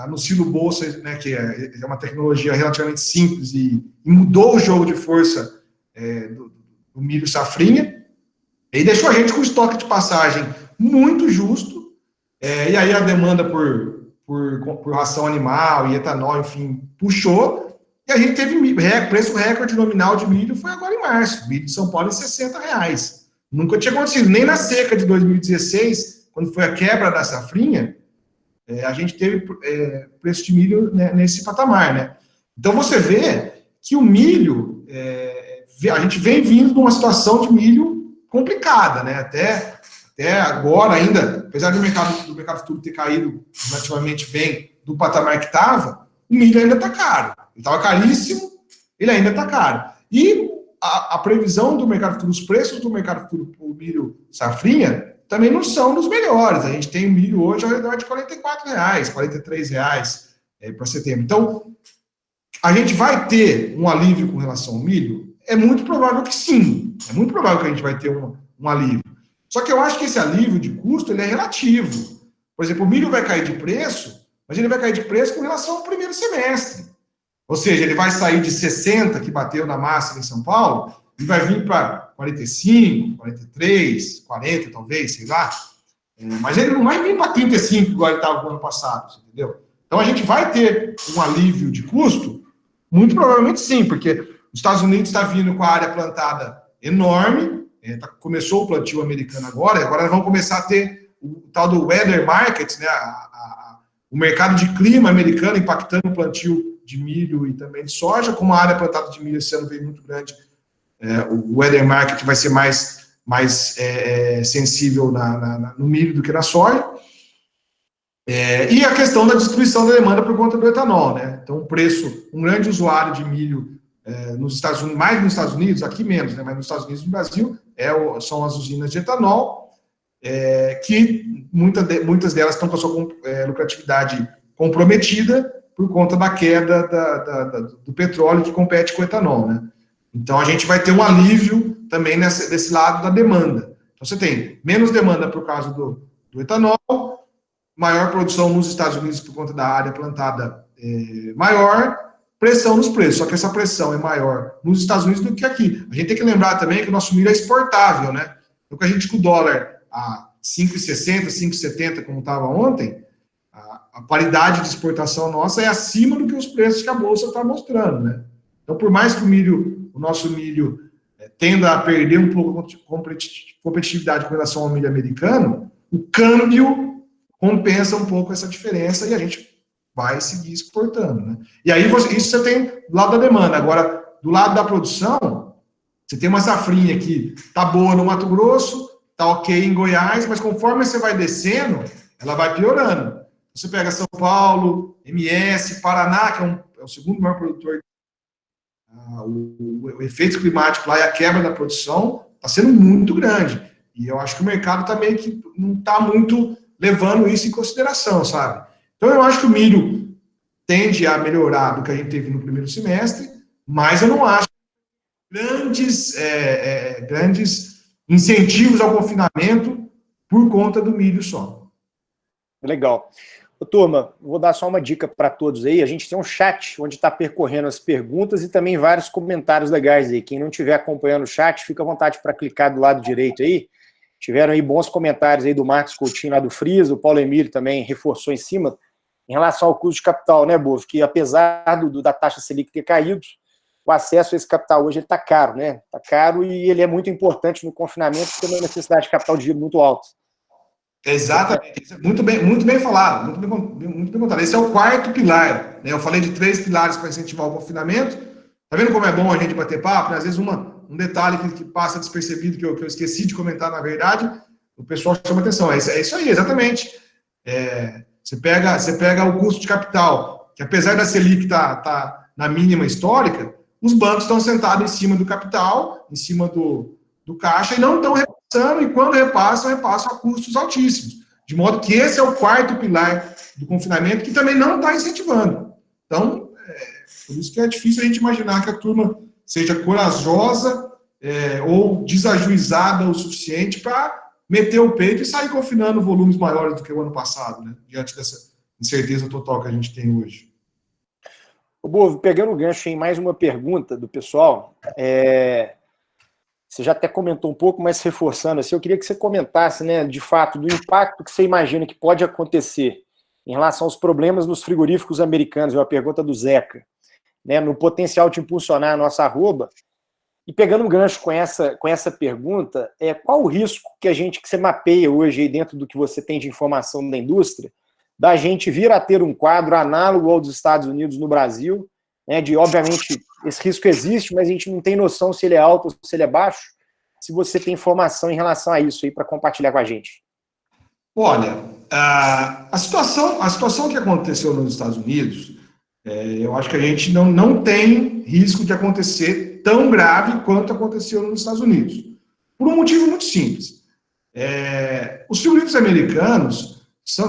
Speaker 2: no silo bolsa, né, que é uma tecnologia relativamente simples e mudou o jogo de força do milho safrinha, e deixou a gente com estoque de passagem muito justo, e aí a demanda por ração animal e etanol, enfim, puxou, E a gente teve preço recorde nominal de milho, foi agora em março. Milho de São Paulo em R$60. Nunca tinha acontecido, nem na seca de 2016, quando foi a quebra da safrinha, a gente teve preço de milho, né, nesse patamar, né? Então você vê que o milho, a gente vem vindo de uma situação de milho complicada, né? Até agora ainda, apesar do mercado futuro ter caído relativamente bem do patamar que estava, o milho ainda está caro. Ele estava caríssimo, ele ainda está caro. E a previsão do mercado futuro, os preços do mercado futuro para o milho safrinha também não são dos melhores. A gente tem o milho hoje ao redor de R$44, R$43 para setembro. Então, a gente vai ter um alívio com relação ao milho? É muito provável que sim. É muito provável que a gente vai ter um alívio. Só que eu acho que esse alívio de custo ele é relativo. Por exemplo, o milho vai cair de preço, mas ele vai cair de preço com relação ao primeiro semestre. Ou seja, ele vai sair de 60, que bateu na máxima em São Paulo, e vai vir para 45, 43, 40 talvez, sei lá. Mas ele não vai vir para 35, igual ele estava no ano passado, entendeu? Então a gente vai ter um alívio de custo? Muito provavelmente sim, porque os Estados Unidos está vindo com a área plantada enorme, começou o plantio americano agora vão começar a ter o tal do weather market, né, o mercado de clima americano impactando o plantio de milho e também de soja. Como a área plantada de milho esse ano veio muito grande, o weather market vai ser mais sensível no milho do que na soja. E a questão da destruição da demanda por conta do etanol, né? Então, o preço, um grande usuário de milho nos Estados Unidos, mais nos Estados Unidos, aqui menos, né? Mas nos Estados Unidos e no Brasil, são as usinas de etanol, que muitas delas estão com a sua lucratividade comprometida por conta da queda do petróleo que compete com o etanol, né? Então, a gente vai ter um alívio também desse lado da demanda. Então, você tem menos demanda por causa do etanol, maior produção nos Estados Unidos por conta da área plantada maior, pressão nos preços. Só que essa pressão é maior nos Estados Unidos do que aqui. A gente tem que lembrar também que o nosso milho é exportável, né? Então, com a gente com o dólar a 5,60, 5,70, como estava ontem, a paridade de exportação nossa é acima do que os preços que a Bolsa está mostrando, né? Então, por mais que o nosso milho tenda a perder um pouco de competitividade com relação ao milho americano, o câmbio compensa um pouco essa diferença e a gente vai seguir exportando, né? E aí, isso você tem do lado da demanda. Agora, do lado da produção, você tem uma safrinha que tá boa no Mato Grosso, tá ok em Goiás, mas conforme você vai descendo, ela vai piorando. Você pega São Paulo, MS, Paraná, que é o segundo maior produtor, o efeito climático lá e a quebra da produção está sendo muito grande. E eu acho que o mercado está meio que não está muito levando isso em consideração, sabe? Então, eu acho que o milho tende a melhorar do que a gente teve no primeiro semestre, mas eu não acho grandes incentivos ao confinamento por conta do milho só.
Speaker 1: Legal. Ô, turma, vou dar só uma dica para todos aí. A gente tem um chat onde está percorrendo as perguntas e também vários comentários legais aí. Quem não estiver acompanhando o chat, fica à vontade para clicar do lado direito aí. Tiveram aí bons comentários aí do Marcos Coutinho lá do Friso, o Paulo Emílio também reforçou em cima, em relação ao custo de capital, né, Bovo? Que apesar da taxa Selic ter caído, o acesso a esse capital hoje está caro, né? Está caro e ele é muito importante no confinamento, porque tem uma necessidade de capital de giro muito alta.
Speaker 2: Exatamente, muito bem falado, muito bem contado. Esse é o quarto pilar, né? Eu falei de 3 pilares para incentivar o confinamento. Tá vendo como é bom a gente bater papo? Né? Às vezes um detalhe que passa despercebido, que eu esqueci de comentar, na verdade, o pessoal chama atenção. É isso aí, exatamente. Você pega o custo de capital, que apesar da Selic tá na mínima histórica, os bancos estão sentados em cima do capital, em cima do caixa, e não estão repassando, e quando repassam a custos altíssimos. De modo que esse é o quarto pilar do confinamento, que também não está incentivando. Então, por isso que é difícil a gente imaginar que a turma seja corajosa ou desajuizada o suficiente para meter o peito e sair confinando volumes maiores do que o ano passado, né? Diante dessa incerteza total que a gente tem hoje.
Speaker 1: Ô, Bovo, pegando o gancho em mais uma pergunta do pessoal, você já até comentou um pouco, mas reforçando, assim, eu queria que você comentasse, né, de fato, do impacto que você imagina que pode acontecer em relação aos problemas nos frigoríficos americanos, é uma pergunta do Zeca. né, no potencial de impulsionar a nossa arroba. E pegando um gancho com essa pergunta, qual o risco que você mapeia hoje aí dentro do que você tem de informação da indústria, da gente vir a ter um quadro análogo ao dos Estados Unidos no Brasil, né, obviamente, esse risco existe, mas a gente não tem noção se ele é alto ou se ele é baixo, se você tem informação em relação a isso aí para compartilhar com a gente.
Speaker 2: Olha, a situação que aconteceu nos Estados Unidos, eu acho que a gente não tem risco de acontecer tão grave quanto aconteceu nos Estados Unidos. Por um motivo muito simples. Os frigoríficos americanos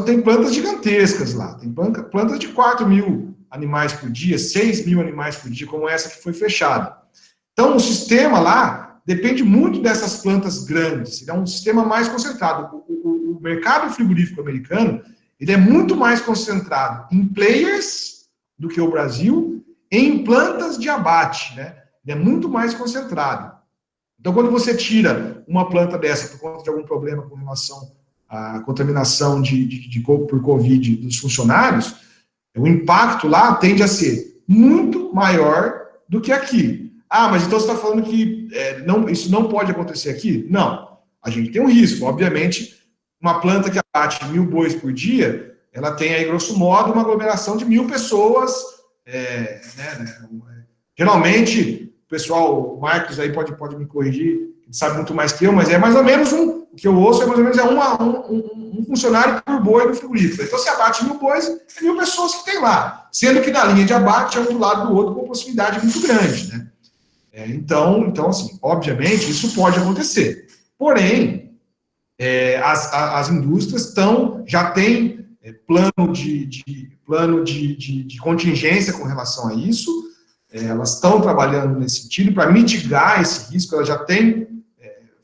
Speaker 2: têm plantas gigantescas lá. Tem plantas de 4.000 animais por dia, 6.000 animais por dia, como essa que foi fechada. Então, o sistema lá depende muito dessas plantas grandes. Ele é um sistema mais concentrado. O mercado frigorífico americano, ele é muito mais concentrado em players do que o Brasil, em plantas de abate, né? Ele é muito mais concentrado. Então, quando você tira uma planta dessa por conta de algum problema com relação à contaminação por Covid dos funcionários, o impacto lá tende a ser muito maior do que aqui. Ah, mas então você está falando que isso não pode acontecer aqui? Não. A gente tem um risco. Obviamente, uma planta que abate 1.000 bois por dia, ela tem aí, grosso modo, uma aglomeração de 1.000 pessoas. Geralmente, o pessoal, o Marcos aí pode me corrigir, ele sabe muito mais que eu, mas é mais ou menos o que eu ouço é mais ou menos um funcionário por boi no frigorífico. Então, se abate 1.000 bois, é 1.000 pessoas que tem lá. Sendo que na linha de abate é um do lado do outro com uma proximidade muito grande, né? Então, assim, obviamente, isso pode acontecer. Porém, as indústrias já têm plano de contingência com relação a isso, elas estão trabalhando nesse sentido para mitigar esse risco, elas já têm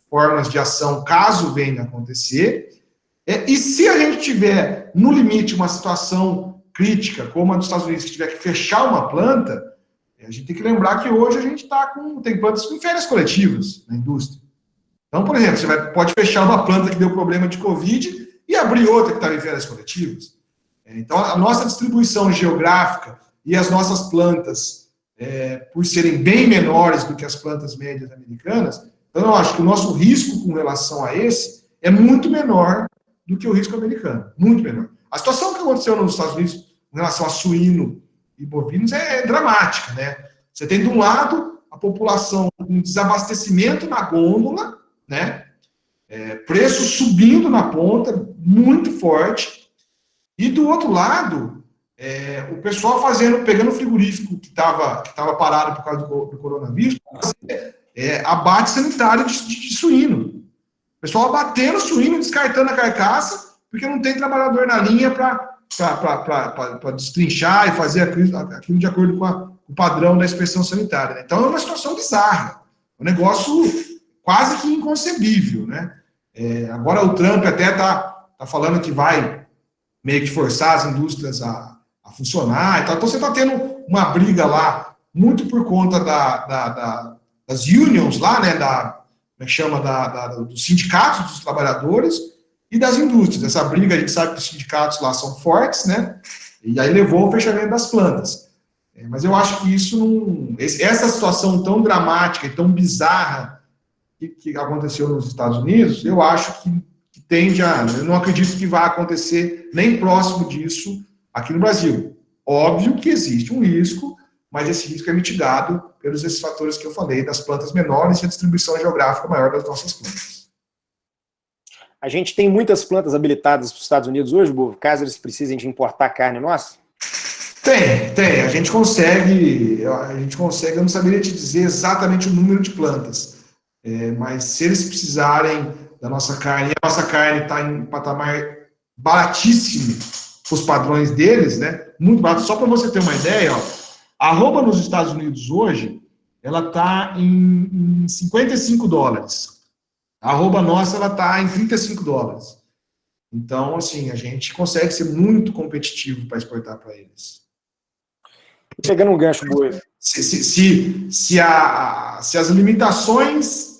Speaker 2: formas de ação caso venha a acontecer. E se a gente tiver, no limite, uma situação crítica, como a dos Estados Unidos, que tiver que fechar uma planta, a gente tem que lembrar que hoje a gente tem plantas com férias coletivas na indústria. Então, por exemplo, você pode fechar uma planta que deu problema de Covid e abrir outra que está em férias coletivas. Então, a nossa distribuição geográfica e as nossas plantas, por serem bem menores do que as plantas médias americanas, então eu acho que o nosso risco com relação a esse é muito menor do que o risco americano. Muito menor. A situação que aconteceu nos Estados Unidos com relação a suíno e bovinos é dramática, né? Você tem, de um lado, a população com desabastecimento na gôndola, né? Preço subindo na ponta, muito forte, e do outro lado, o pessoal pegando o frigorífico que estava parado por causa do coronavírus, abate sanitário de suíno. O pessoal abatendo o suíno, descartando a carcaça, porque não tem trabalhador na linha para destrinchar e fazer aquilo de acordo com o padrão da inspeção sanitária. Né? Então, é uma situação bizarra. Um negócio quase que inconcebível. Né? Agora, o Trump até está falando que vai meio que forçar as indústrias a funcionar. E tal. Então, você está tendo uma briga lá, muito por conta das unions lá, né? Como é que chama? Dos sindicatos dos trabalhadores e das indústrias. Essa briga, a gente sabe que os sindicatos lá são fortes, né? E aí levou ao fechamento das plantas. Mas eu acho que essa situação tão dramática e tão bizarra que aconteceu nos Estados Unidos, eu acho que tende a... Eu não acredito que vá acontecer nem próximo disso aqui no Brasil. Óbvio que existe um risco, mas esse risco é mitigado pelos esses fatores que eu falei, das plantas menores e a distribuição geográfica maior das nossas plantas.
Speaker 1: A gente tem muitas plantas habilitadas para os Estados Unidos hoje, Bovo, caso eles precisem de importar carne nossa?
Speaker 2: Tem. A gente consegue, eu não saberia te dizer exatamente o número de plantas, mas se eles precisarem da nossa carne, e a nossa carne está em um patamar baratíssimo para os padrões deles, né? Muito barato. Só para você ter uma ideia, ó, a arroba nos Estados Unidos hoje, ela está em $55. A arroba nossa, ela está em $35. Então, assim, a gente consegue ser muito competitivo para exportar para eles.
Speaker 1: Pegando um gancho, Boi.
Speaker 2: Se as limitações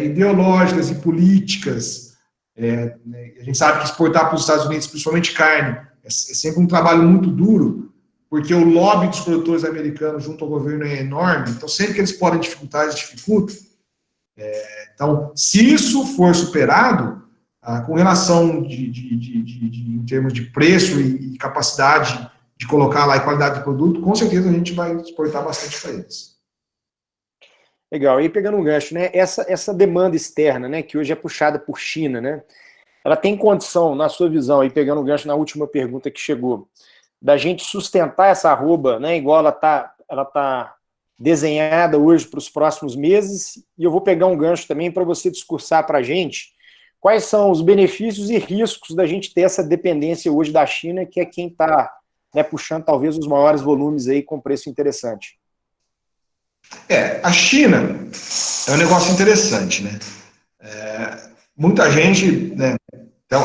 Speaker 2: ideológicas e políticas, a gente sabe que exportar para os Estados Unidos, principalmente carne, é sempre um trabalho muito duro. porque o lobby dos produtores americanos junto ao governo é enorme, então sempre que eles podem dificultar, eles dificultam. Então, se isso for superado, com relação em termos de preço e capacidade de colocar lá e qualidade do produto, com certeza a gente vai exportar bastante para eles.
Speaker 1: Legal. E pegando um gancho, né? Essa demanda externa, né, que hoje é puxada por China, né? Ela tem condição, na sua visão, aí pegando um gancho na última pergunta que chegou, da gente sustentar essa arroba, né? Igual ela tá desenhada hoje para os próximos meses. E eu vou pegar um gancho também para você discursar para a gente quais são os benefícios e riscos da gente ter essa dependência hoje da China, que é quem está, né, puxando talvez os maiores volumes aí com preço interessante.
Speaker 2: A China é um negócio interessante, né? Muita gente, né, até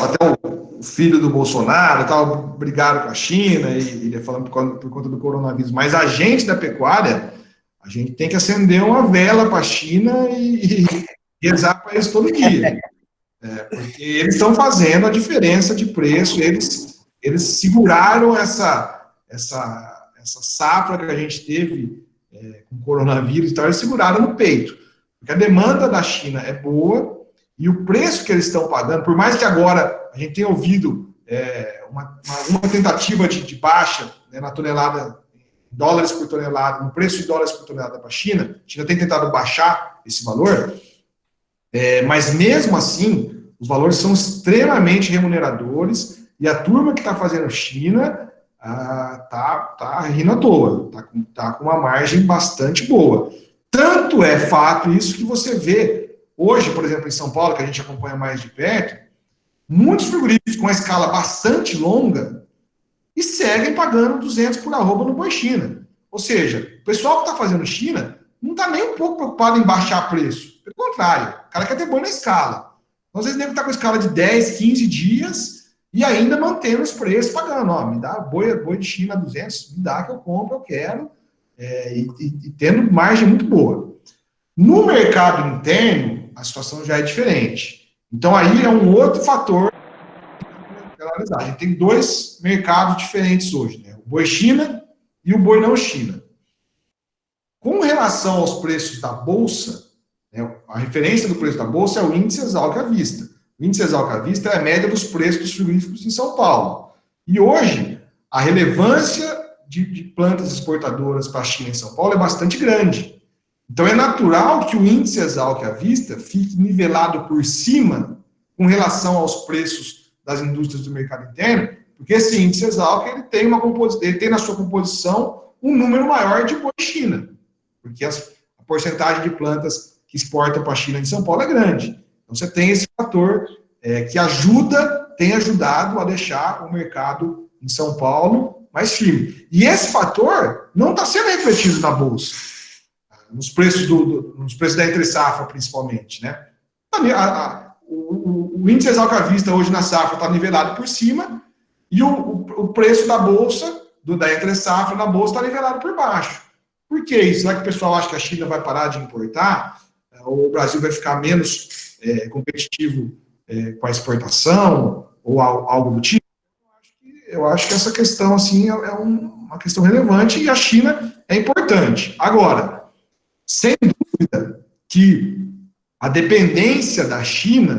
Speaker 2: o filho do Bolsonaro tal, brigaram com a China, e ele falando por conta do coronavírus, mas a gente da pecuária, a gente tem que acender uma vela para a China e rezar para eles todo dia. Porque eles estão fazendo a diferença de preço, eles seguraram essa safra que a gente teve com o coronavírus e tal, eles seguraram no peito. Porque a demanda da China é boa e o preço que eles estão pagando, por mais que agora a gente tenha ouvido uma tentativa de baixa, né, na tonelada, dólares por tonelada, no preço de dólares por tonelada para a China tem tentado baixar esse valor, mas mesmo assim, os valores são extremamente remuneradores e a turma que está fazendo China tá rindo à toa, tá com uma margem bastante boa. Tanto é fato isso que você vê hoje, por exemplo, em São Paulo, que a gente acompanha mais de perto, muitos frigoríficos com uma escala bastante longa e seguem pagando 200 por arroba no boi China. Ou seja, o pessoal que está fazendo China não está nem um pouco preocupado em baixar preço. Pelo contrário, o cara quer ter boi na escala. Então, às vezes, deve estar com escala de 10, 15 dias e ainda mantendo os preços, pagando. Me dá boi de China a 200, me dá que eu compro, eu quero, e tendo margem muito boa. No mercado interno, a situação já é diferente. Então, aí é um outro fator para analisar. A gente tem dois mercados diferentes hoje, né? O boi China e o boi não China. Com relação aos preços da Bolsa, a referência do preço da Bolsa é o índice Exalc à vista. O índice Exalc à vista é a média dos preços dos frigoríficos em São Paulo. E hoje, a relevância de plantas exportadoras para a China em São Paulo é bastante grande. Então, é natural que o índice Exalc à vista fique nivelado por cima com relação aos preços das indústrias do mercado interno, porque esse índice Exalc ele tem na sua composição um número maior de boi China, porque a porcentagem de plantas que exportam para a China em São Paulo é grande. Então, você tem esse fator que tem ajudado a deixar o mercado em São Paulo mais firme. E esse fator não está sendo refletido na Bolsa, nos preços da entre-safra, principalmente, né? O índice Exalc à vista hoje na safra está nivelado por cima e o preço da Bolsa, da entre-safra na Bolsa, está nivelado por baixo. Por que isso? Será que o pessoal acha que a China vai parar de importar? Ou o Brasil vai ficar menos competitivo com a exportação? Ou algo do tipo? Eu acho que essa questão assim, é uma questão relevante e a China é importante. Agora, sem dúvida que a dependência da China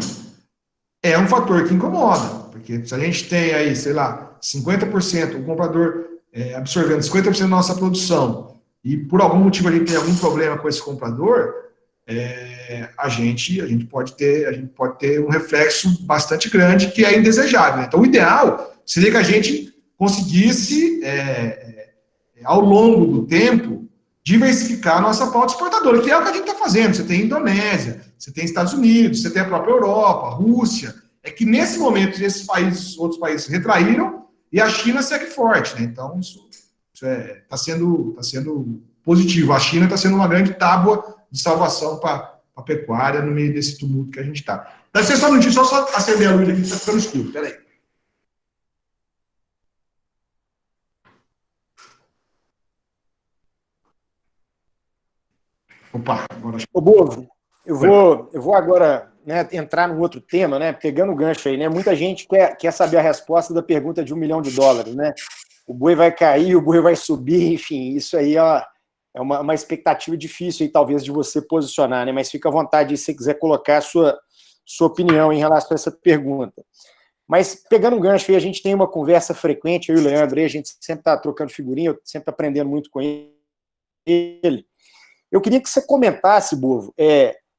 Speaker 2: é um fator que incomoda. Porque se a gente tem aí, sei lá, 50%, o comprador absorvendo 50% da nossa produção, e por algum motivo a gente tem algum problema com esse comprador, a gente pode ter um reflexo bastante grande que é indesejável. Então, o ideal seria que a gente conseguisse, ao longo do tempo, diversificar a nossa pauta exportadora, que é o que a gente está fazendo. Você tem Indonésia, você tem Estados Unidos, você tem a própria Europa, a Rússia. É que, nesse momento, outros países retraíram e a China segue forte, né? Então, isso está sendo positivo. A China está sendo uma grande tábua de salvação para a pecuária no meio desse tumulto que a gente está. Dá licença só um minutinho, só acender a luz aqui, que está ficando escuro. Peraí. Opa, agora...
Speaker 1: Ô, Bovo, eu vou agora, né, entrar no outro tema, né, pegando o gancho aí, né, muita gente quer saber a resposta da pergunta de $1 milhão, né, o boi vai cair, o boi vai subir, enfim, isso aí é uma expectativa difícil aí, talvez, de você posicionar, né? Mas fica à vontade se você quiser colocar a sua opinião em relação a essa pergunta. Mas, pegando um gancho aí, a gente tem uma conversa frequente, eu e o Leandro, aí, a gente sempre está trocando figurinha, eu sempre aprendendo muito com ele. Eu queria que você comentasse, Bovo,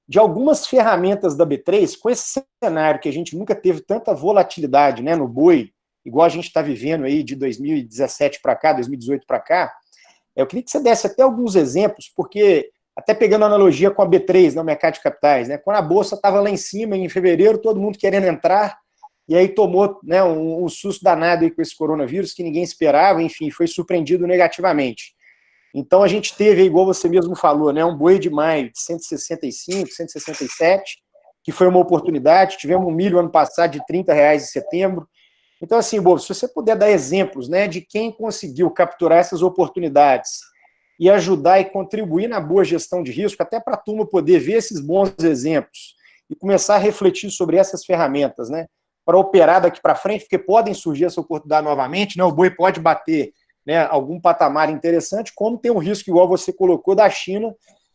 Speaker 1: de algumas ferramentas da B3, com esse cenário que a gente nunca teve tanta volatilidade, né, no boi, igual a gente está vivendo aí de 2017 para cá, 2018 para cá. Eu queria que você desse até alguns exemplos, porque, até pegando a analogia com a B3, no mercado de capitais, né, quando a bolsa estava lá em cima, em fevereiro, todo mundo querendo entrar, e aí tomou, né, um susto danado aí com esse coronavírus que ninguém esperava, enfim, foi surpreendido negativamente. Então, a gente teve, igual você mesmo falou, né, um boi de maio de 165, 167, que foi uma oportunidade. Tivemos um milho ano passado de R$30 em setembro. Então, assim, Bovo, se você puder dar exemplos, né, de quem conseguiu capturar essas oportunidades e ajudar e contribuir na boa gestão de risco, até para a turma poder ver esses bons exemplos e começar a refletir sobre essas ferramentas, né, para operar daqui para frente, porque podem surgir essa oportunidade novamente, né, o boi pode bater, né, algum patamar interessante, como tem um risco, igual você colocou, da China,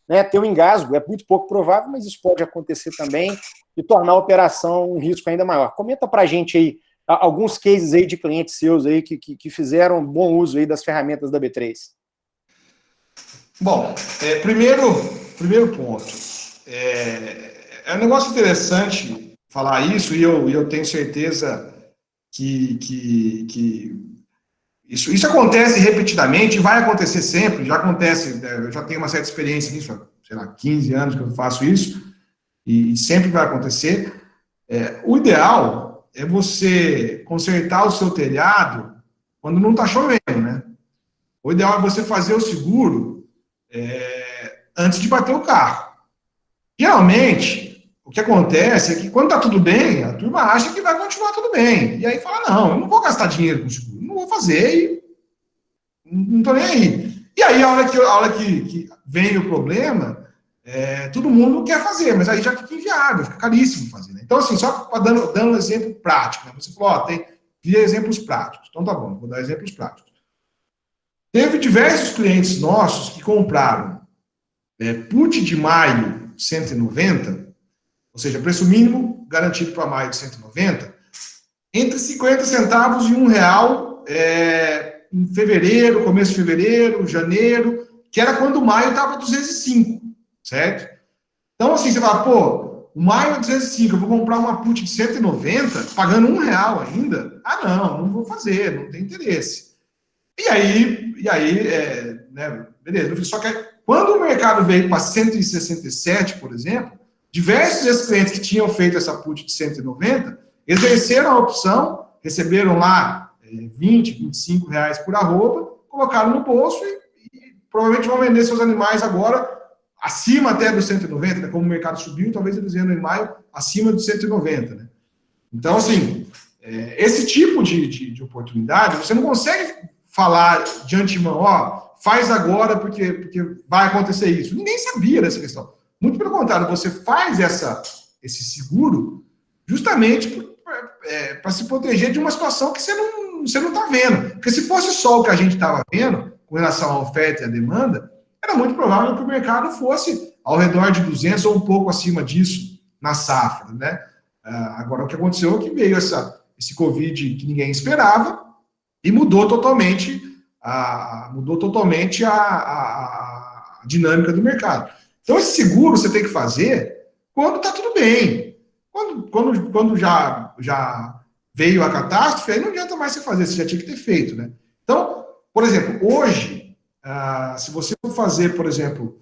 Speaker 1: né, ter um engasgo, é muito pouco provável, mas isso pode acontecer também, e tornar a operação um risco ainda maior. Comenta para a gente aí, alguns cases aí de clientes seus aí que fizeram bom uso aí das ferramentas da B3.
Speaker 2: Bom, primeiro ponto, é um negócio interessante falar isso, e eu tenho certeza que isso acontece repetidamente, vai acontecer sempre, já acontece, eu já tenho uma certa experiência nisso, sei lá, 15 anos que eu faço isso, e sempre vai acontecer. O ideal é você consertar o seu telhado quando não está chovendo, né? O ideal é você fazer o seguro antes de bater o carro. Geralmente, o que acontece é que quando está tudo bem, a turma acha que vai continuar tudo bem, e aí fala, não, eu não vou gastar dinheiro com seguro, não vou fazer, e não estou nem aí. E aí, a hora que vem o problema, todo mundo quer fazer, mas aí já fica inviável, fica caríssimo fazer. Né? Então, assim, só dando um exemplo prático, né? Você falou, queria exemplos práticos. Então, tá bom, vou dar exemplos práticos. Teve diversos clientes nossos que compraram put de maio 190, ou seja, preço mínimo garantido para maio de 190, entre 50 centavos e R$1 em fevereiro, começo de fevereiro, janeiro, que era quando o maio estava 205, certo? Então, assim, você fala, pô, o maio é 205, eu vou comprar uma put de 190, pagando R$1 ainda? Ah, não vou fazer, não tem interesse. E aí né, beleza. Só que quando o mercado veio para 167, por exemplo, diversos desses clientes que tinham feito essa put de 190, exerceram a opção, receberam lá R$20, R$25 por arroba, colocaram no bolso e provavelmente vão vender seus animais agora acima até do 190, né? Como o mercado subiu, talvez eles vendam em maio acima do 190, né? Então, assim, esse tipo de oportunidade, você não consegue falar de antemão, faz agora porque vai acontecer isso. Ninguém sabia dessa questão. Muito pelo contrário, você faz esse seguro justamente para se proteger de uma situação que você não está vendo. Porque se fosse só o que a gente estava vendo, com relação à oferta e à demanda, era muito provável que o mercado fosse ao redor de 200 ou um pouco acima disso na safra, né? Agora, o que aconteceu é que veio esse Covid que ninguém esperava e mudou totalmente a dinâmica do mercado. Então, esse seguro você tem que fazer quando está tudo bem. Quando já veio a catástrofe, aí não adianta mais você fazer, você já tinha que ter feito, né? Então, por exemplo, hoje, se você for fazer, por exemplo,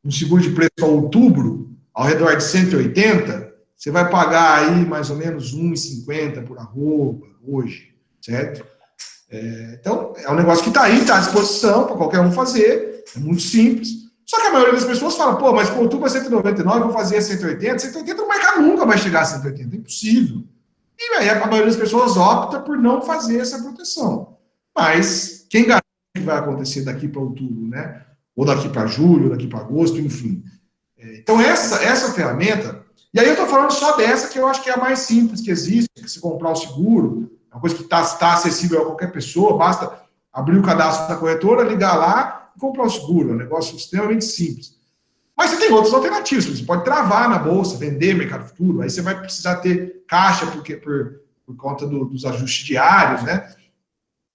Speaker 2: um seguro de preço para outubro, ao redor de 180, você vai pagar aí mais ou menos R$1,50 por arroba hoje, certo? Então, é um negócio que está aí, está à disposição para qualquer um fazer, é muito simples. Só que a maioria das pessoas fala, pô, mas para outubro é 199, vou fazer 180. 180 o mercado nunca vai chegar a 180, é impossível. E aí a maioria das pessoas opta por não fazer essa proteção. Mas quem garante que vai acontecer daqui para outubro, né? Ou daqui para julho, ou daqui para agosto, enfim. Então, essa ferramenta, e aí eu estou falando só dessa, que eu acho que é a mais simples que existe, que se comprar o seguro, é uma coisa que está acessível a qualquer pessoa, basta abrir o cadastro da corretora, ligar lá e comprar o seguro. É um negócio extremamente simples. Mas você tem outras alternativas. Você pode travar na bolsa, vender mercado futuro. Aí você vai precisar ter caixa por conta dos ajustes diários, né?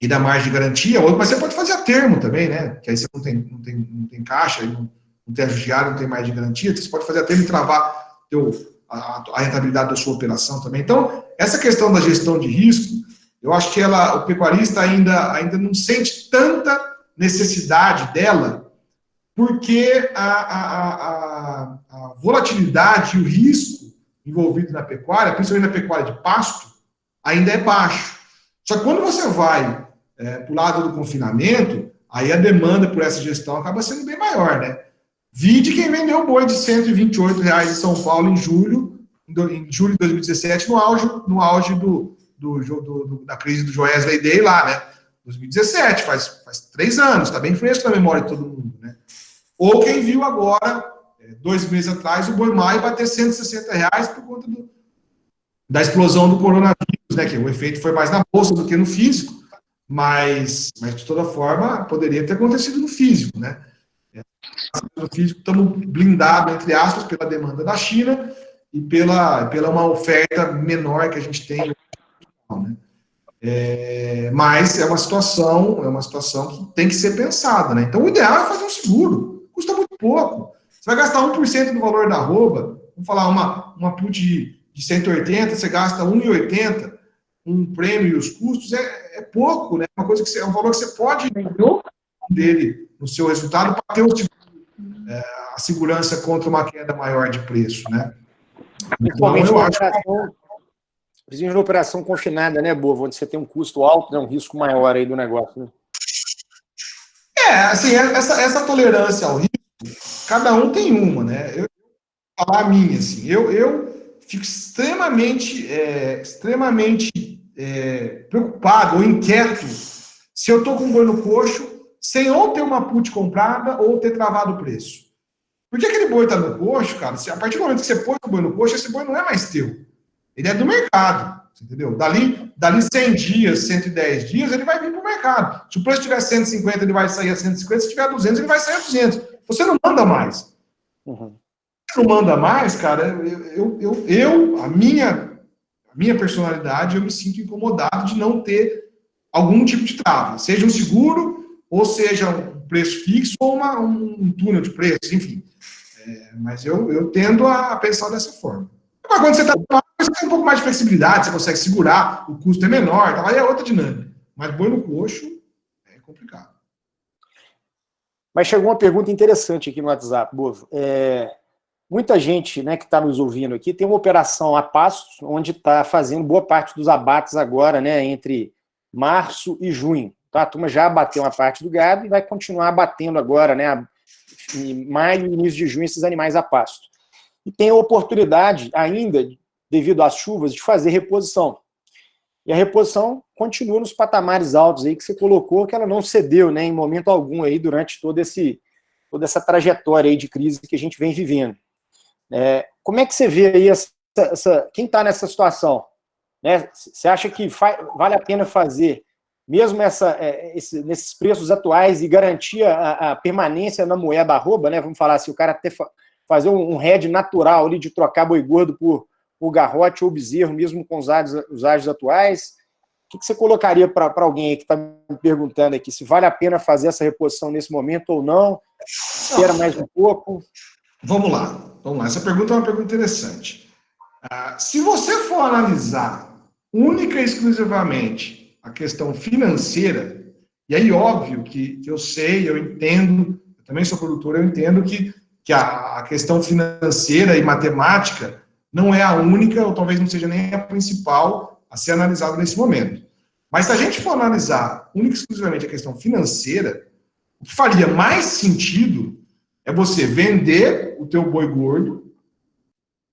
Speaker 2: E da margem de garantia. Mas você pode fazer a termo também, né? Que aí você não tem caixa, não tem ajuste diário, não tem margem de garantia. Você pode fazer a termo e travar a rentabilidade da sua operação também. Então, essa questão da gestão de risco, eu acho que o pecuarista ainda não sente tanta necessidade dela, porque a volatilidade e o risco envolvido na pecuária, principalmente na pecuária de pasto, ainda é baixo. Só que quando você vai para o lado do confinamento, aí a demanda por essa gestão acaba sendo bem maior, né? Vide quem vendeu boi de R$ 128,00 em São Paulo em julho de 2017, no auge da crise do Joesley Day lá, né? 2017, faz 3 anos, está bem fresco na memória de todo mundo, né? Ou quem viu agora, 2 meses atrás, o boi maio bater R$ 160,00 por conta da explosão do coronavírus, né? Que o efeito foi mais na bolsa do que no físico, mas de toda forma poderia ter acontecido no físico, né? No físico estamos blindados, entre aspas, pela demanda da China e pela uma oferta menor que a gente tem, né? Mas é uma situação que tem que ser pensada, né? Então o ideal é fazer um seguro, custa muito pouco. Você vai gastar 1% do valor da arroba, vamos falar uma put de 180, você gasta 1,80, um prêmio e os custos, é pouco, né? Uma coisa é um valor que você pode dele no seu resultado para ter a segurança contra uma queda maior de preço, né?
Speaker 1: Principalmente na operação confinada, né, Bova? Onde você tem um custo alto, né, um risco maior aí do negócio, né?
Speaker 2: Assim, essa tolerância ao risco, cada um tem uma, né? Eu vou falar a minha, assim, eu fico extremamente preocupado ou inquieto se eu estou com um boi no coxo sem ou ter uma put comprada ou ter travado o preço. Porque aquele boi está no coxo, cara, a partir do momento que você põe o boi no coxo, esse boi não é mais teu. Ele é do mercado, entendeu? Dali 100 dias, 110 dias, ele vai vir para o mercado. Se o preço tiver 150, ele vai sair a 150. Se tiver 200, ele vai sair a 200. Você não manda mais.
Speaker 1: Uhum.
Speaker 2: Não manda mais, cara, a minha personalidade, eu me sinto incomodado de não ter algum tipo de trava, seja um seguro, ou seja um preço fixo, ou um túnel de preços, enfim. Mas eu tendo a pensar dessa forma. Mas quando você está você tem um pouco mais de flexibilidade, você consegue segurar, o custo é menor, aí é outra dinâmica. Mas boi no coxo é complicado.
Speaker 1: Mas chegou uma pergunta interessante aqui no WhatsApp, Bovo. Muita gente, né, que está nos ouvindo aqui tem uma operação a pastos, onde está fazendo boa parte dos abates agora, né, entre março e junho. Tá? A turma já abateu uma parte do gado e vai continuar abatendo agora, né, em maio e início de junho, esses animais a pasto. E tem a oportunidade ainda, devido às chuvas, de fazer reposição. E a reposição continua nos patamares altos aí que você colocou, que ela não cedeu, né, em momento algum aí durante toda essa trajetória aí de crise que a gente vem vivendo. Como é que você vê aí quem está nessa situação? Né? Você acha que vale a pena fazer, mesmo nesses preços atuais, e garantir a permanência na moeda arroba, né? Vamos falar assim, o cara até fazer um hedge natural ali de trocar boi gordo por garrote ou bezerro, mesmo com os ágios atuais? O que você colocaria para alguém aí que está me perguntando aqui, se vale a pena fazer essa reposição nesse momento ou não? Espera mais um pouco?
Speaker 2: Vamos lá. Essa pergunta é uma pergunta interessante. Se você for analisar única e exclusivamente a questão financeira, e aí óbvio que eu sei, eu entendo, eu também sou produtor, eu entendo que a questão financeira e matemática não é a única, ou talvez não seja nem a principal a ser analisada nesse momento. Mas se a gente for analisar única e exclusivamente a questão financeira, o que faria mais sentido é você vender o teu boi gordo,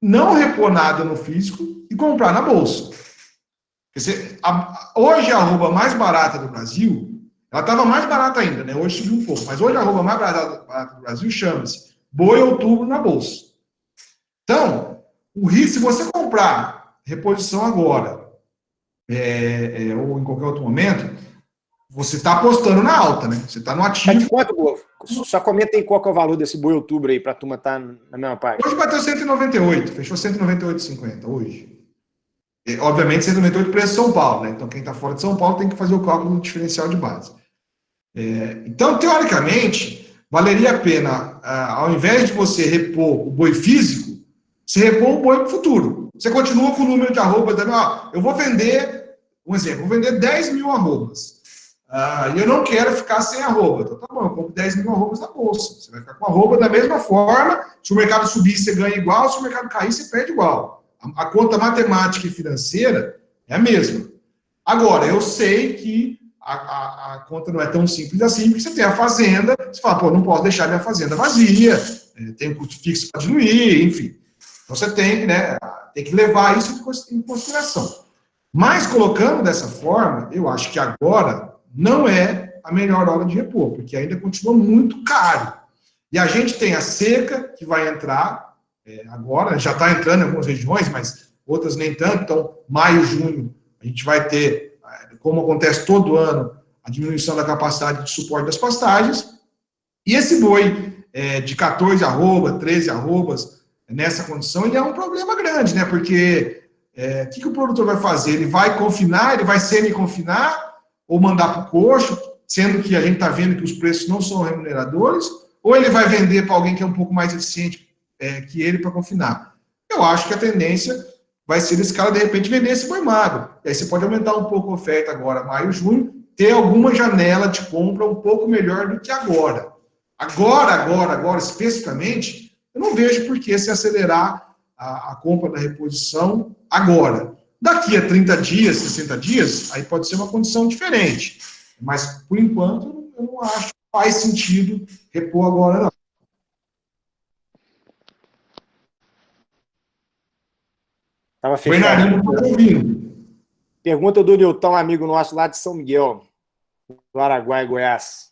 Speaker 2: não repor nada no físico e comprar na bolsa. Hoje a arroba mais barata do Brasil, ela estava mais barata ainda, né? Hoje subiu um pouco, mas hoje a arroba mais barata do Brasil chama-se Boi Outubro na bolsa. Então, o risco, se você comprar reposição agora, ou em qualquer outro momento, você está apostando na alta, né? Você está no ativo.
Speaker 1: Tá de quanto, Bovo? Só comenta aí qual que é o valor desse boi outubro aí, para a turma estar na mesma página.
Speaker 2: Hoje bateu 198, fechou 198,50 hoje. E, obviamente, 198 preço de São Paulo, né? Então, quem está fora de São Paulo tem que fazer o cálculo do diferencial de base. Então, teoricamente, valeria a pena, ao invés de você repor o boi físico, você repor o boi futuro. Você continua com o número de arrobas, eu vou vender, um exemplo, vou vender 10 mil arrobas. E eu não quero ficar sem arroba. Então, tá bom, eu compro 10 mil arrobas na bolsa. Você vai ficar com arroba da mesma forma. Se o mercado subir, você ganha igual. Se o mercado cair, você perde igual. A conta matemática e financeira é a mesma. Agora, eu sei que a conta não é tão simples assim, porque você tem a fazenda, você fala, pô, não posso deixar minha fazenda vazia, tem um custo fixo para diluir, enfim. Então, você tem, né, tem que levar isso em consideração. Mas, colocando dessa forma, eu acho que agora não é a melhor hora de repor, porque ainda continua muito caro. E a gente tem a seca, que vai entrar agora, já está entrando em algumas regiões, mas outras nem tanto. Então, maio, junho, a gente vai ter, como acontece todo ano, a diminuição da capacidade de suporte das pastagens. E esse boi de 14 arroba, 13 arrobas, nessa condição, ele é um problema grande, né? Porque o que o produtor vai fazer? Ele vai confinar, ele vai semi-confinar, ou mandar para o coxo, sendo que a gente está vendo que os preços não são remuneradores, ou ele vai vender para alguém que é um pouco mais eficiente que ele para confinar. Eu acho que a tendência vai ser esse cara, de repente, vender esse boi magro. E aí você pode aumentar um pouco a oferta agora, maio, junho, ter alguma janela de compra um pouco melhor do que agora. Agora, especificamente, eu não vejo por que se acelerar a compra da reposição agora. Daqui a 30 dias, 60 dias, aí pode ser uma condição diferente. Mas, por enquanto, eu não acho que faz sentido repor agora, não.
Speaker 1: Estava fechado.
Speaker 2: Ouvindo.
Speaker 1: Pergunta do Nilton, amigo nosso lá de São Miguel, do Araguaia, Goiás.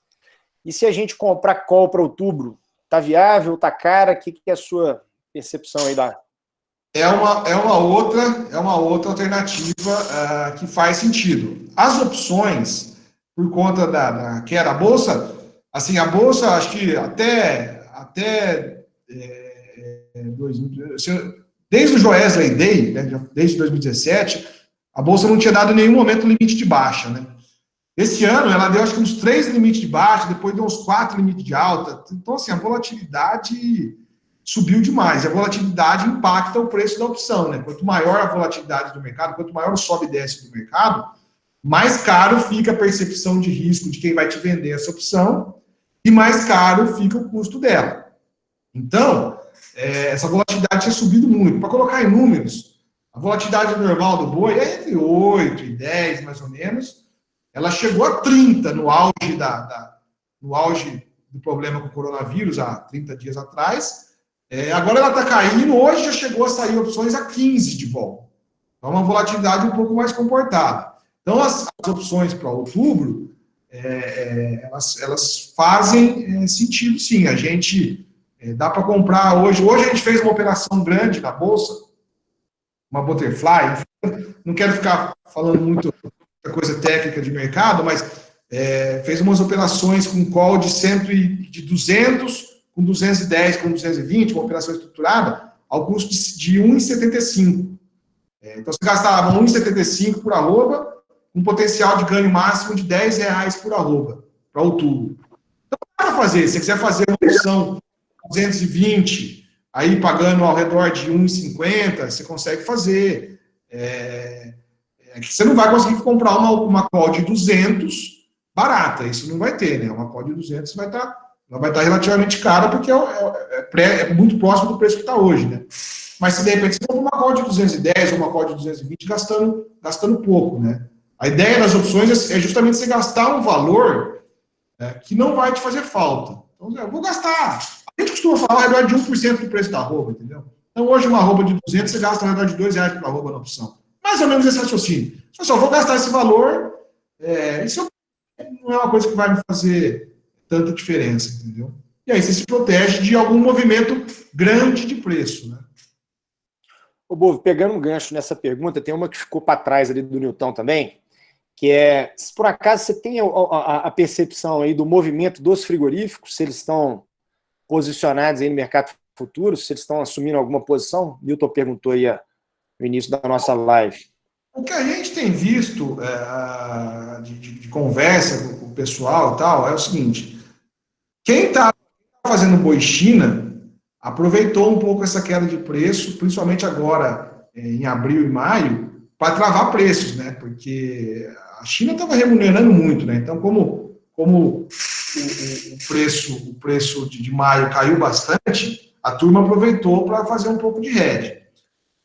Speaker 1: E se a gente comprar call para outubro, tá viável, tá cara? O que é a sua percepção aí da...
Speaker 2: É uma outra alternativa que faz sentido. As opções, por conta da que era a Bolsa, assim, a Bolsa, acho que desde o Joesley Day, né, desde 2017, a Bolsa não tinha dado em nenhum momento limite de baixa, né? Esse ano, ela deu, acho que uns 3 limites de baixa, depois deu uns 4 limites de alta. Então, assim, a volatilidade subiu demais. E a volatilidade impacta o preço da opção, né? Quanto maior a volatilidade do mercado, quanto maior o sobe e desce do mercado, mais caro fica a percepção de risco de quem vai te vender essa opção e mais caro fica o custo dela. Então, essa volatilidade tinha subido muito. Para colocar em números, a volatilidade normal do boi é entre 8 e 10, mais ou menos. Ela chegou a 30 no auge do problema com o coronavírus, há 30 dias atrás. Agora ela está caindo, hoje já chegou a sair opções a 15 de volta. Então, uma volatilidade um pouco mais comportada. Então, as opções para outubro, elas fazem sentido, sim. A gente dá para comprar hoje. Hoje a gente fez uma operação grande na Bolsa, uma Butterfly. Não quero ficar falando muito coisa técnica de mercado, mas fez umas operações com call de 200, com 210, com 220, uma operação estruturada, ao custo de 1,75. Então, você gastava 1,75 por arroba, um potencial de ganho máximo de R$10 por arroba, para outubro. Então, dá para fazer. Se você quiser fazer uma opção 220, aí pagando ao redor de 1,50, você consegue fazer. Você não vai conseguir comprar uma call de 200 barata, isso não vai ter, né? Uma call de 200 vai estar relativamente cara, porque é muito próximo do preço que está hoje, né? Mas se de repente você compra uma call de 210 ou uma call de 220, gastando pouco, né? A ideia das opções é justamente você gastar um valor que não vai te fazer falta. Então, eu vou gastar. A gente costuma falar ao redor de 1% do preço da arroba, entendeu? Então, hoje, uma arroba de 200, você gasta ao redor de R$2 por arroba na opção. Mais ou menos esse raciocínio. Se eu só vou gastar esse valor, isso não é uma coisa que vai me fazer tanta diferença, entendeu? E aí você se protege de algum movimento grande de preço, né?
Speaker 1: Ô, Bovo, pegando um gancho nessa pergunta, tem uma que ficou para trás ali do Nilton também, que é, se por acaso você tem a percepção aí do movimento dos frigoríficos, se eles estão posicionados aí no mercado futuro, se eles estão assumindo alguma posição. Milton perguntou aí no início da nossa live.
Speaker 2: O que a gente tem visto de conversa com o pessoal e tal é o seguinte: quem está fazendo boi China aproveitou um pouco essa queda de preço, principalmente agora em abril e maio, para travar preços, né? Porque a China estava remunerando muito, né? Então, como o preço de maio caiu bastante, a turma aproveitou para fazer um pouco de hedge.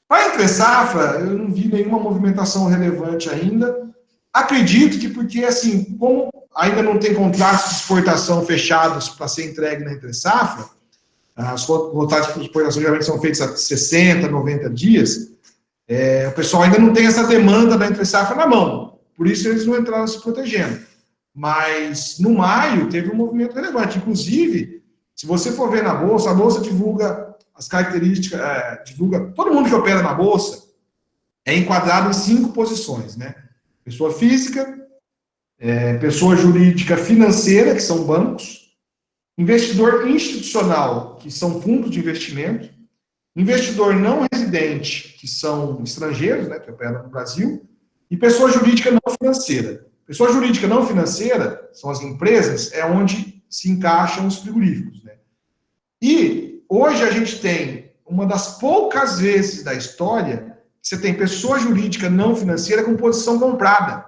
Speaker 2: Para entre safra, eu não vi nenhuma movimentação relevante ainda. Acredito que porque, assim, como ainda não tem contratos de exportação fechados para ser entregue na entre safra, as contratos de exportação geralmente são feitos há 60, 90 dias, o pessoal ainda não tem essa demanda da entre safra na mão. Por isso eles não entraram se protegendo. Mas no maio teve um movimento relevante. Inclusive, se você for ver na bolsa, a bolsa divulga as características, divulga todo mundo que opera na bolsa é enquadrado em 5 posições, né? Pessoa física, pessoa jurídica financeira, que são bancos, investidor institucional, que são fundos de investimento, investidor não residente, que são estrangeiros, né, que operam no Brasil, e pessoa jurídica não financeira. Pessoa jurídica não financeira, são as empresas, é onde se encaixam os frigoríficos, né? E hoje a gente tem uma das poucas vezes da história que você tem pessoa jurídica não financeira com posição comprada.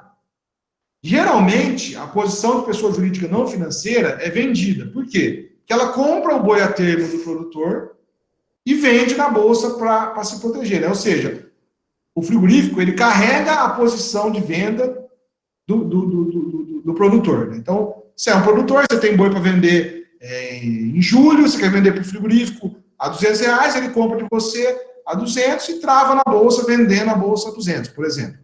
Speaker 2: Geralmente, a posição de pessoa jurídica não financeira é vendida. Por quê? Porque ela compra o boi a termo do produtor e vende na bolsa para se proteger, né? Ou seja, o frigorífico ele carrega a posição de venda do produtor, né? Então, se é um produtor, você tem boi para vender em julho, você quer vender para o frigorífico a R$200, ele compra de você a 200 e trava na bolsa, vendendo a bolsa a 200, por exemplo.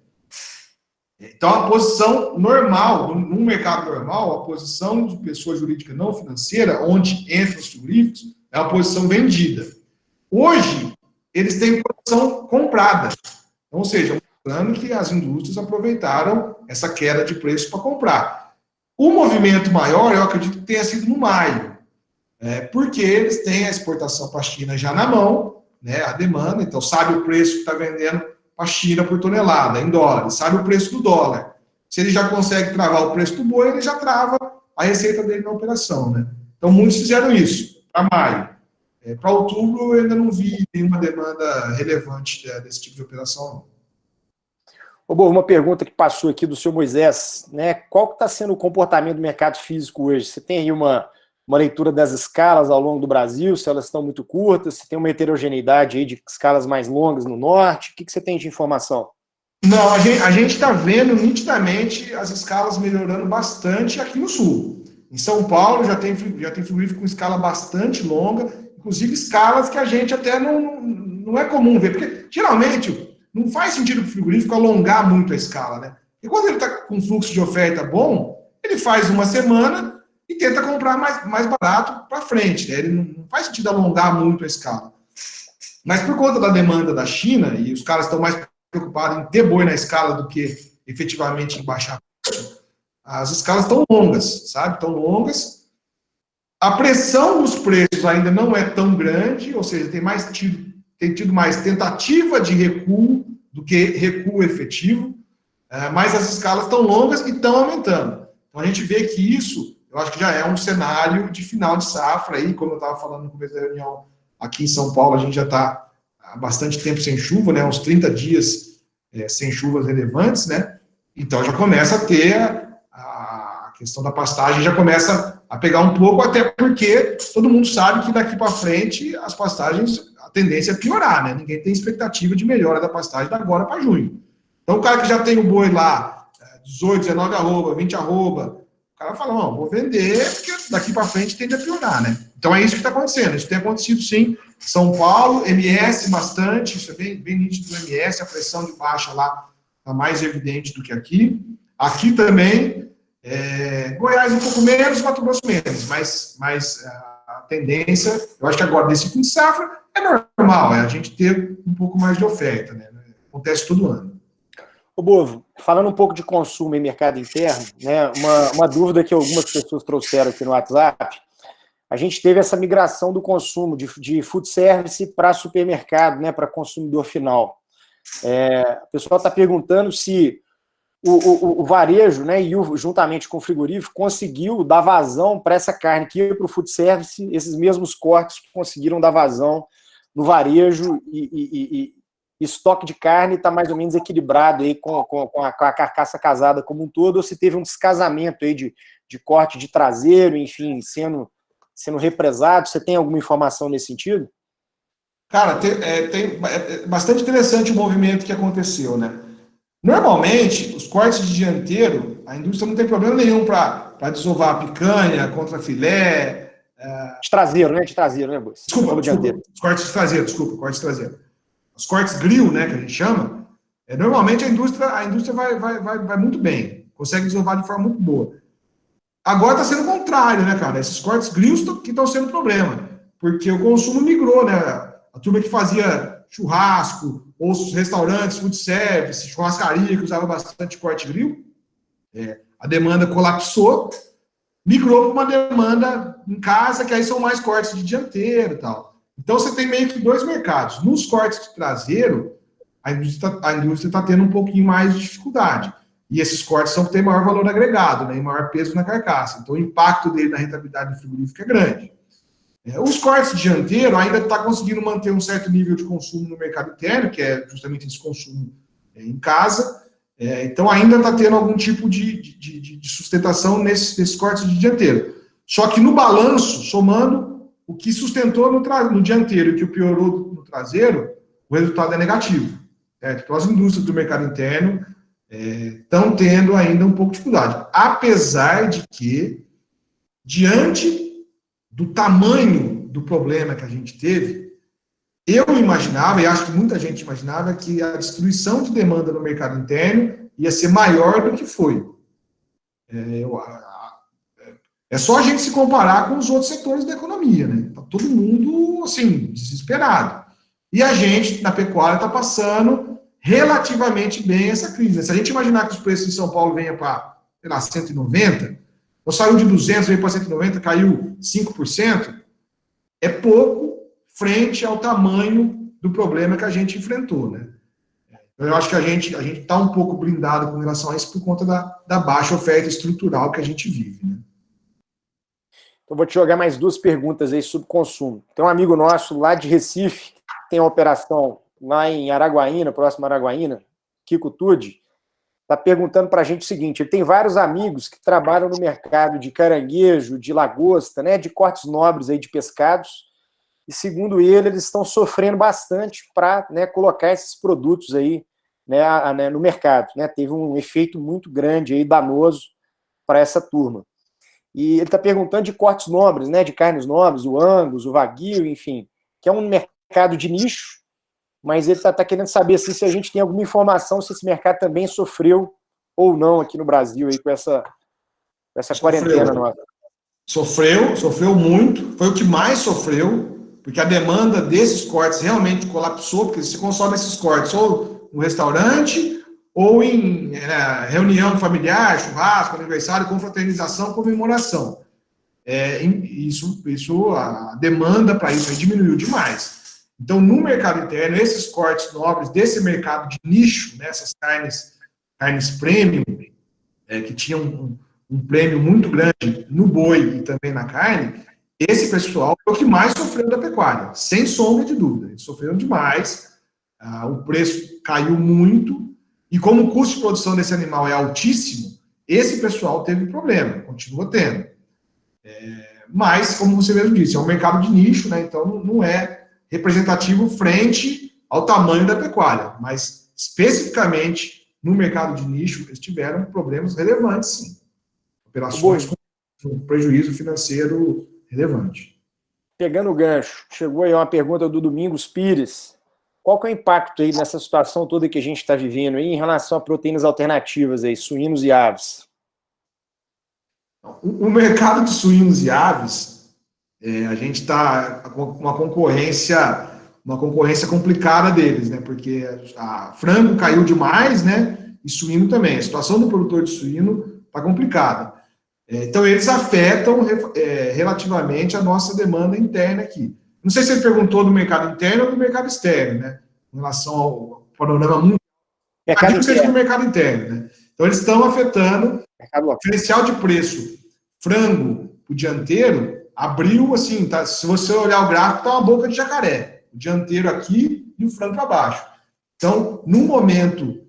Speaker 2: Então, a posição normal, num mercado normal, a posição de pessoa jurídica não financeira, onde entra os frigoríficos, é a posição vendida. Hoje, eles têm posição comprada. Ou seja, mostrando que as indústrias aproveitaram essa queda de preço para comprar. O movimento maior, eu acredito que tenha sido no maio, porque eles têm a exportação para a China já na mão, né, a demanda, então sabe o preço que está vendendo para a China por tonelada, em dólares, sabe o preço do dólar. Se ele já consegue travar o preço do boi, ele já trava a receita dele na operação, né? Então, muitos fizeram isso, para maio. Para outubro, eu ainda não vi nenhuma demanda relevante desse tipo de operação, não.
Speaker 1: Bom, uma pergunta que passou aqui do senhor Moisés, né? Qual que está sendo o comportamento do mercado físico hoje? Você tem aí uma leitura das escalas ao longo do Brasil, se elas estão muito curtas, se tem uma heterogeneidade aí de escalas mais longas no norte? O que você tem de informação?
Speaker 2: Não, a gente está vendo nitidamente as escalas melhorando bastante aqui no sul. Em São Paulo já tem frigorífico com escala bastante longa, inclusive escalas que a gente até não é comum ver, porque geralmente não faz sentido para o frigorífico alongar muito a escala, né? E quando ele está com fluxo de oferta bom, ele faz uma semana e tenta comprar mais barato para frente, né? Ele não faz sentido alongar muito a escala. Mas por conta da demanda da China, e os caras estão mais preocupados em ter boi na escala do que efetivamente em baixar preço, as escalas estão longas, sabe? Estão longas. A pressão dos preços ainda não é tão grande, ou seja, tem tido mais tentativa de recuo do que recuo efetivo, mas as escalas estão longas e estão aumentando. Então a gente vê que isso, eu acho que já é um cenário de final de safra aí, como eu estava falando no começo da reunião, aqui em São Paulo a gente já está há bastante tempo sem chuva, né, uns 30 dias sem chuvas relevantes, né, então já começa a ter a questão da pastagem, já começa a pegar um pouco, até porque todo mundo sabe que daqui para frente as pastagens, a tendência é piorar, né, ninguém tem expectativa de melhora da pastagem da agora para junho. Então o cara que já tem o boi lá, 18, 19 arroba, 20 arroba, o cara fala, não, vou vender, porque daqui para frente tende a piorar, né? Então é isso que está acontecendo. Isso tem acontecido, sim. São Paulo, MS bastante, isso é bem nítido do MS, a pressão de baixa lá está mais evidente do que aqui. Aqui também, Goiás um pouco menos, Mato Grosso menos, mas a tendência, eu acho que agora, desse fim de safra, é normal, a gente ter um pouco mais de oferta, né? Acontece todo ano.
Speaker 1: Ô, Bovo, falando um pouco de consumo em mercado interno, né, uma dúvida que algumas pessoas trouxeram aqui no WhatsApp, a gente teve essa migração do consumo de food service para supermercado, né, para consumidor final. O pessoal está perguntando se o varejo, né, e juntamente com o frigorífico, conseguiu dar vazão para essa carne que ia para o food service, esses mesmos cortes conseguiram dar vazão no varejo e estoque de carne está mais ou menos equilibrado aí com a carcaça casada como um todo, ou se teve um descasamento aí de corte de traseiro, enfim, sendo represado. Você tem alguma informação nesse sentido?
Speaker 2: Cara, é bastante interessante o movimento que aconteceu, né? Normalmente, os cortes de dianteiro, a indústria não tem problema nenhum para desovar a picanha, contra filé.
Speaker 1: De traseiro, né, Bois?
Speaker 2: Desculpa, os cortes de traseiro, cortes de traseiro. Os cortes grill, né, que a gente chama, normalmente a indústria vai muito bem, consegue desovar de forma muito boa. Agora está sendo o contrário, né, cara? Esses cortes grills que estão sendo problema, porque o consumo migrou, né? A turma que fazia churrasco, ou os restaurantes, food service, churrascaria, que usava bastante corte grill, a demanda colapsou, migrou para uma demanda em casa, que aí são mais cortes de dianteiro e tal. Então, você tem meio que dois mercados. Nos cortes de traseiro, a indústria está tendo um pouquinho mais de dificuldade. E esses cortes são que têm maior valor agregado, né, e maior peso na carcaça. Então, o impacto dele na rentabilidade do frigorífico é grande. Os cortes de dianteiro ainda está conseguindo manter um certo nível de consumo no mercado interno, que é justamente esse consumo em casa. Então, ainda está tendo algum tipo de sustentação nesses cortes de dianteiro. Só que no balanço, somando o que sustentou no dianteiro e o que piorou no traseiro, o resultado é negativo. Então, as indústrias do mercado interno estão tendo ainda um pouco de dificuldade. Apesar de que, diante do tamanho do problema que a gente teve, eu imaginava, e acho que muita gente imaginava, que a destruição de demanda no mercado interno ia ser maior do que foi. É só a gente se comparar com os outros setores da economia, né? Tá todo mundo, assim, desesperado. E a gente, na pecuária, está passando relativamente bem essa crise. Se a gente imaginar que os preços em São Paulo venham para, sei lá, 190, ou saiu de 200, veio para 190, caiu 5%, é pouco frente ao tamanho do problema que a gente enfrentou, né? Eu acho que a gente está um pouco blindado com relação a isso por conta da baixa oferta estrutural que a gente vive, né?
Speaker 1: Então, vou te jogar mais duas perguntas aí sobre consumo. Tem um amigo nosso lá de Recife, que tem uma operação lá em Araguaína, próximo a Araguaína, Kiko Tude, está perguntando para a gente o seguinte: ele tem vários amigos que trabalham no mercado de caranguejo, de lagosta, né, de cortes nobres aí de pescados, e segundo ele, eles estão sofrendo bastante para, né, colocar esses produtos aí, né, no mercado. Né, teve um efeito muito grande aí, danoso para essa turma. E ele está perguntando de cortes nobres, né, de carnes nobres, o Angus, o Wagyu, enfim, que é um mercado de nicho, mas ele está querendo saber assim, se a gente tem alguma informação se esse mercado também sofreu ou não aqui no Brasil aí, com essa quarentena nossa.
Speaker 2: Sofreu muito, foi o que mais sofreu, porque a demanda desses cortes realmente colapsou, porque você consome esses cortes ou no restaurante ou em reunião familiar, churrasco, aniversário, confraternização, comemoração. A demanda para isso aí diminuiu demais. Então, no mercado interno, esses cortes nobres desse mercado de nicho, né, essas carnes premium, que tinham um prêmio muito grande no boi e também na carne, esse pessoal foi o que mais sofreu da pecuária, sem sombra de dúvida. Eles sofreram demais, o preço caiu muito, e como o custo de produção desse animal é altíssimo, esse pessoal teve problema, continua tendo. Mas, como você mesmo disse, é um mercado de nicho, né? Então não é representativo frente ao tamanho da pecuária. Mas, especificamente, no mercado de nicho, eles tiveram problemas relevantes, sim. Operações com prejuízo financeiro relevante.
Speaker 1: Pegando o gancho, chegou aí uma pergunta do Domingos Pires. Qual que é o impacto aí nessa situação toda que a gente está vivendo aí em relação a proteínas alternativas aí, suínos e aves?
Speaker 2: O mercado de suínos e aves, a gente está com uma concorrência complicada deles, né? Porque a frango caiu demais, né? e suíno também. A situação do produtor de suíno está complicada. Então, eles afetam relativamente a nossa demanda interna aqui. Não sei se ele perguntou do mercado interno ou do mercado externo, né? Em relação ao panorama mundial. Acredito que seja do mercado interno, né? Então, eles estão afetando o diferencial de preço. Frango, o dianteiro, abriu assim, tá? Se você olhar o gráfico, tá uma boca de jacaré. O dianteiro aqui e o frango para baixo. Então, num momento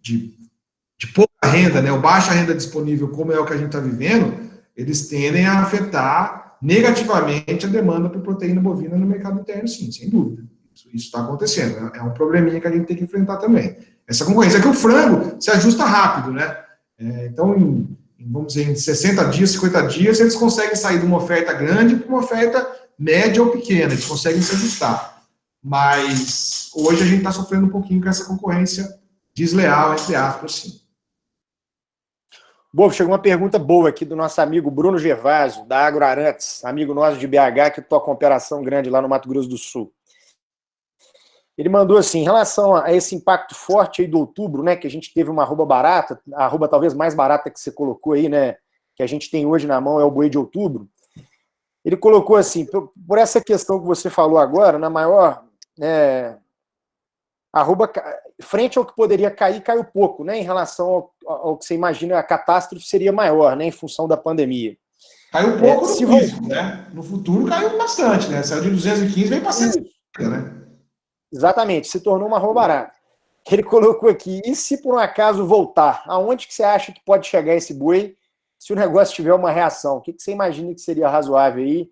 Speaker 2: de pouca renda, né, ou baixa renda disponível, como é o que a gente está vivendo, eles tendem a afetar negativamente a demanda por proteína bovina no mercado interno, sim, sem dúvida. Isso está acontecendo. É um probleminha que a gente tem que enfrentar também. Essa concorrência é que o frango se ajusta rápido, né? Então, vamos dizer, em 60 dias, 50 dias, eles conseguem sair de uma oferta grande para uma oferta média ou pequena, eles conseguem se ajustar. Mas hoje a gente está sofrendo um pouquinho com essa concorrência desleal, entre aspas, sim.
Speaker 1: Bom, chegou uma pergunta boa aqui do nosso amigo Bruno Gervásio, da AgroArantes, amigo nosso de BH, que toca uma operação grande lá no Mato Grosso do Sul. Ele mandou assim, em relação a esse impacto forte aí do outubro, né, que a gente teve uma arroba barata, a arroba talvez mais barata que você colocou aí, né, que a gente tem hoje na mão é o boi de outubro. Ele colocou assim, por essa questão que você falou agora, na maior, arroba, frente ao que poderia cair, caiu pouco, né, em relação ao que você imagina, a catástrofe seria maior, né, em função da pandemia.
Speaker 2: Caiu pouco no físico, né? No futuro caiu bastante, né? Saiu de 215, veio para 150, né?
Speaker 1: Exatamente, se tornou uma arroba barata. Ele colocou aqui, e se por um acaso voltar, aonde que você acha que pode chegar esse boi se o negócio tiver uma reação? O que você imagina que seria razoável aí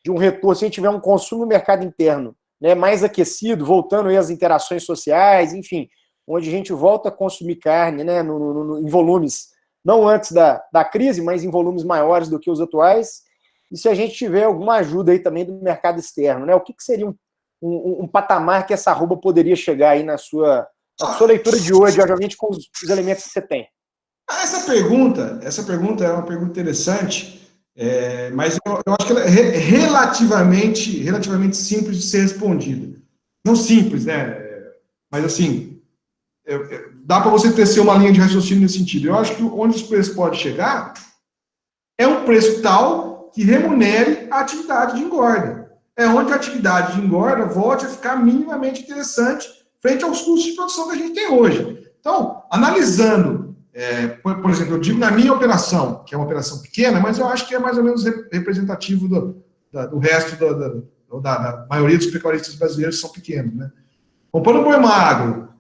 Speaker 1: de um retorno, se a gente tiver um consumo no mercado interno, né, mais aquecido, voltando aí às interações sociais, enfim, onde a gente volta a consumir carne, né, em volumes, não antes da crise, mas em volumes maiores do que os atuais, e se a gente tiver alguma ajuda aí também do mercado externo, né, o que seria um patamar que essa arroba poderia chegar aí na sua leitura de hoje, obviamente com os elementos que você tem?
Speaker 2: Essa pergunta é uma pergunta interessante, mas eu acho que ela é relativamente simples de ser respondida. Não simples, né? Mas assim, dá para você tecer uma linha de raciocínio nesse sentido. Eu acho que onde os preços podem chegar é um preço tal que remunere a atividade de engorda. É onde a atividade de engorda volte a ficar minimamente interessante frente aos custos de produção que a gente tem hoje. Então, analisando, por exemplo, eu digo na minha operação, que é uma operação pequena, mas eu acho que é mais ou menos representativo do resto da maioria dos pecuaristas brasileiros que são pequenos, né? Comprando um boi magro,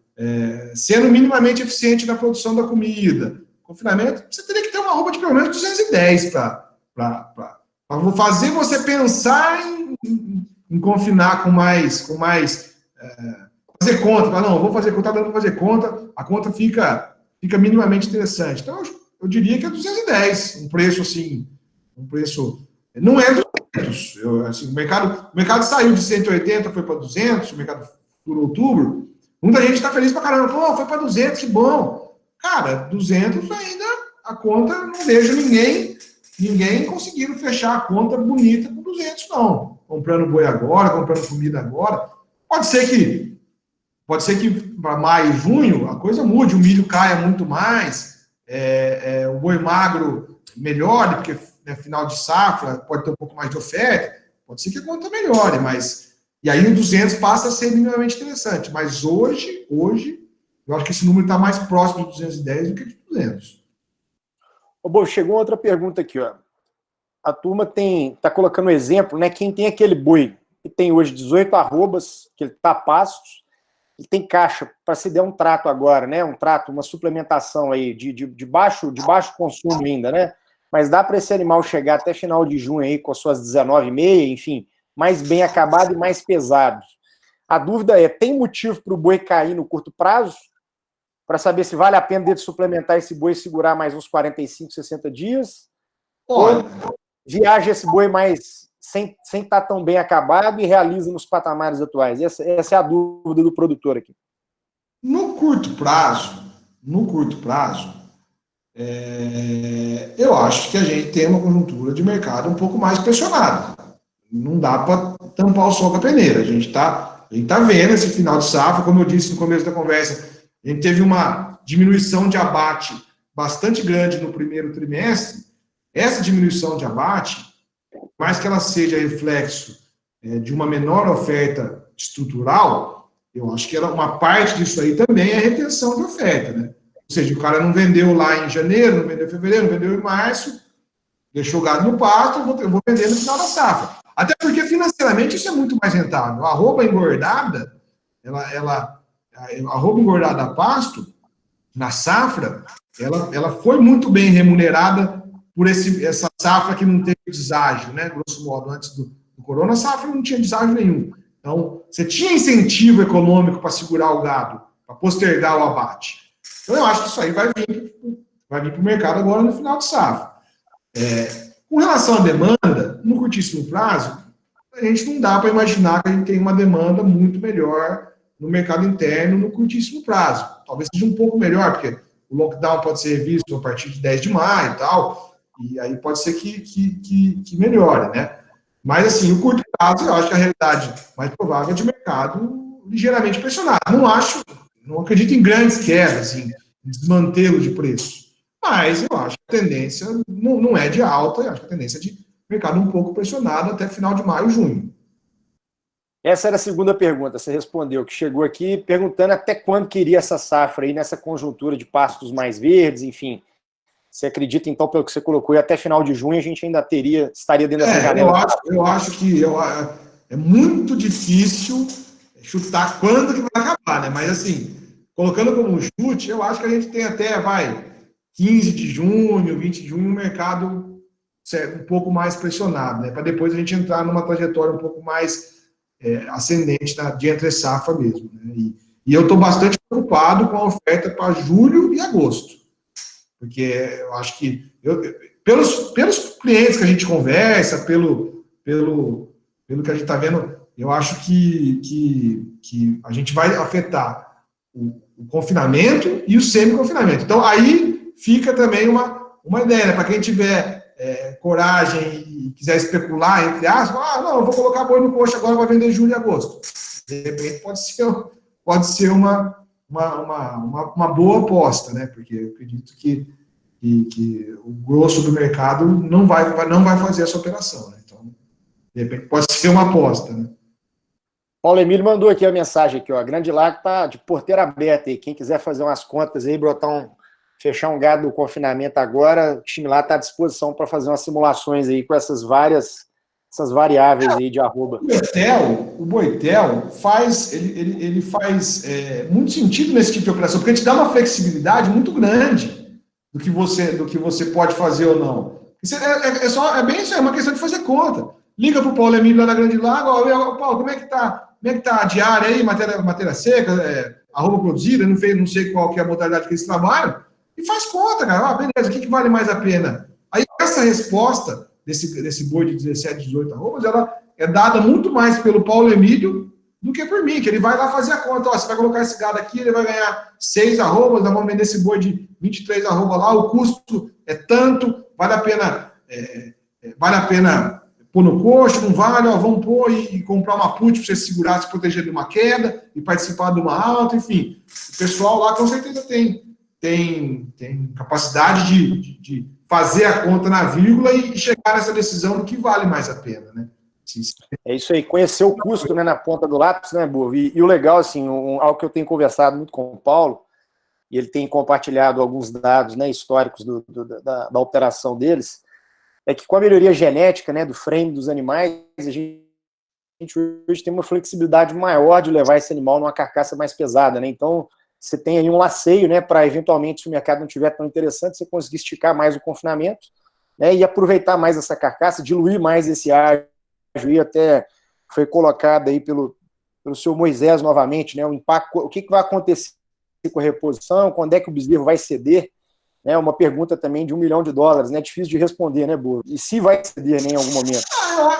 Speaker 2: sendo minimamente eficiente na produção da comida, confinamento, você teria que ter uma arroba de pelo menos 210 para fazer você pensar em confinar com mais fazer conta, não, vou fazer conta, não vou fazer conta, a conta fica minimamente interessante. Então, eu diria que é 210, um preço assim, não é 200, assim, o mercado saiu de 180, foi para 200, o mercado por outubro, muita gente está feliz para caramba, pô, foi para 200, que bom. Cara, 200 ainda, a conta, não vejo ninguém conseguindo fechar a conta bonita com 200, não. Comprando boi agora, comprando comida agora. Pode ser que para maio, junho, a coisa mude, o milho caia muito mais, o boi magro melhore, porque final de safra pode ter um pouco mais de oferta, pode ser que a conta melhore, mas... E aí o 200 passa a ser minimamente interessante. Mas hoje eu acho que esse número está mais próximo de 210 do que de 200.
Speaker 1: Bom, chegou outra pergunta aqui, ó. A turma está colocando um exemplo, né? Quem tem aquele boi que tem hoje 18 arrobas, que ele está a pastos, ele tem caixa para se der um trato agora, né? Um trato, uma suplementação aí de baixo consumo ainda, né? Mas dá para esse animal chegar até final de junho aí com as suas 19,5, enfim, mais bem acabado e mais pesado. A dúvida é, tem motivo para o boi cair no curto prazo? Para saber se vale a pena dele suplementar esse boi e segurar mais uns 45, 60 dias? Olha, ou viaja esse boi mais sem estar tão bem acabado e realiza nos patamares atuais? Essa é a dúvida do produtor aqui.
Speaker 2: No curto prazo, eu acho que a gente tem uma conjuntura de mercado um pouco mais pressionada. Não dá para tampar o sol com a peneira. A gente tá vendo esse final de safra, como eu disse no começo da conversa, A gente teve uma diminuição de abate bastante grande no primeiro trimestre. Essa diminuição de abate, mais que ela seja reflexo de uma menor oferta estrutural, eu acho que uma parte disso aí também é retenção de oferta, né? Ou seja, o cara não vendeu lá em janeiro, não vendeu em fevereiro, não vendeu em março, deixou o gado no pasto, eu vou vender no final da safra. Até porque financeiramente isso é muito mais rentável. A arroba engordada, a arroba engordada a pasto, na safra, ela foi muito bem remunerada por essa safra que não teve deságio, né? Grosso modo, antes do corona, a safra não tinha deságio nenhum. Então, você tinha incentivo econômico para segurar o gado, para postergar o abate. Então, eu acho que isso aí vai vir para o mercado agora no final de safra. Com relação à demanda, no curtíssimo prazo, a gente não dá para imaginar que a gente tem uma demanda muito melhor no mercado interno no curtíssimo prazo. Talvez seja um pouco melhor, porque o lockdown pode ser revisto a partir de 10 de maio e tal, e aí pode ser que melhore, né? Mas, assim, o curto prazo, eu acho que a realidade mais provável é de mercado ligeiramente pressionado. Não acredito em grandes quedas, em desmantelo de preço. Mas eu acho que a tendência não é de alta, eu acho que a tendência é de mercado um pouco pressionado até final de maio, junho.
Speaker 1: Essa era a segunda pergunta, você respondeu, que chegou aqui perguntando até quando queria essa safra aí, nessa conjuntura de pastos mais verdes, enfim. Você acredita, então, pelo que você colocou, e até final de junho a gente ainda estaria dentro dessa janela?
Speaker 2: Eu acho que é muito difícil chutar quando que vai acabar, né? Mas, assim, colocando como chute, eu acho que a gente tem até, 15 de junho, 20 de junho, um mercado um pouco mais pressionado, né? Para depois a gente entrar numa trajetória um pouco mais ascendente de entre safra mesmo, né? E eu estou bastante preocupado com a oferta para julho e agosto. Porque eu acho que, pelos clientes que a gente conversa, pelo que a gente está vendo, eu acho que a gente vai afetar o confinamento e o semi-confinamento. Então, aí fica também uma ideia, né? Para quem tiver coragem e quiser especular, entre aspas, não, eu vou colocar boi no coxo agora para vender julho e agosto. De repente, pode ser uma boa aposta, né? Porque eu acredito que o grosso do mercado não vai fazer essa operação, né? Então, de repente, pode ser uma aposta, né?
Speaker 1: Paulo Emílio mandou aqui a mensagem aqui, ó, a Grande Lago está de porteira aberta aí, quem quiser fazer umas contas aí, fechar um gado do confinamento agora, o time lá está à disposição para fazer umas simulações aí com essas variáveis aí de arroba.
Speaker 2: O Boitel faz muito sentido nesse tipo de operação, porque te dá uma flexibilidade muito grande do que você pode fazer ou não. É bem isso, é uma questão de fazer conta. Liga para o Paulo Emílio lá na Grande Lago, Paulo, como é que tá a diária aí, matéria seca, arroba produzida, não sei qual que é a modalidade que eles trabalham, e faz conta, cara. Beleza, o que vale mais a pena? Aí essa resposta desse boi de 17, 18 arrobas, ela é dada muito mais pelo Paulo Emílio do que por mim, que ele vai lá fazer a conta. Você vai colocar esse gado aqui, ele vai ganhar 6 arrobas, nós vamos vender esse boi de 23 arrobas lá, o custo é tanto, vale a pena pôr no coxo, não vale, vamos pôr e comprar uma put para você segurar, se proteger de uma queda e participar de uma alta, enfim. O pessoal lá com certeza tem capacidade de fazer a conta na vírgula e chegar nessa decisão do que vale mais a pena, né?
Speaker 1: É isso aí, conhecer o custo, né, na ponta do lápis, né, Bovo? E o legal, assim, algo que eu tenho conversado muito com o Paulo, e ele tem compartilhado alguns dados, né, históricos da operação deles, é que com a melhoria genética, né, do frame dos animais, a gente hoje tem uma flexibilidade maior de levar esse animal numa carcaça mais pesada, né? Então, você tem aí um laceio, né, para eventualmente, se o mercado não estiver tão interessante, você conseguir esticar mais o confinamento, né, e aproveitar mais essa carcaça, diluir mais esse ágio, e até foi colocado aí pelo senhor Moisés novamente, né, o impacto, o que vai acontecer com a reposição, quando é que o bezerro vai ceder, né, uma pergunta também de $1 milhão, né, difícil de responder, né, Boa? E se vai ceder, né, em algum momento?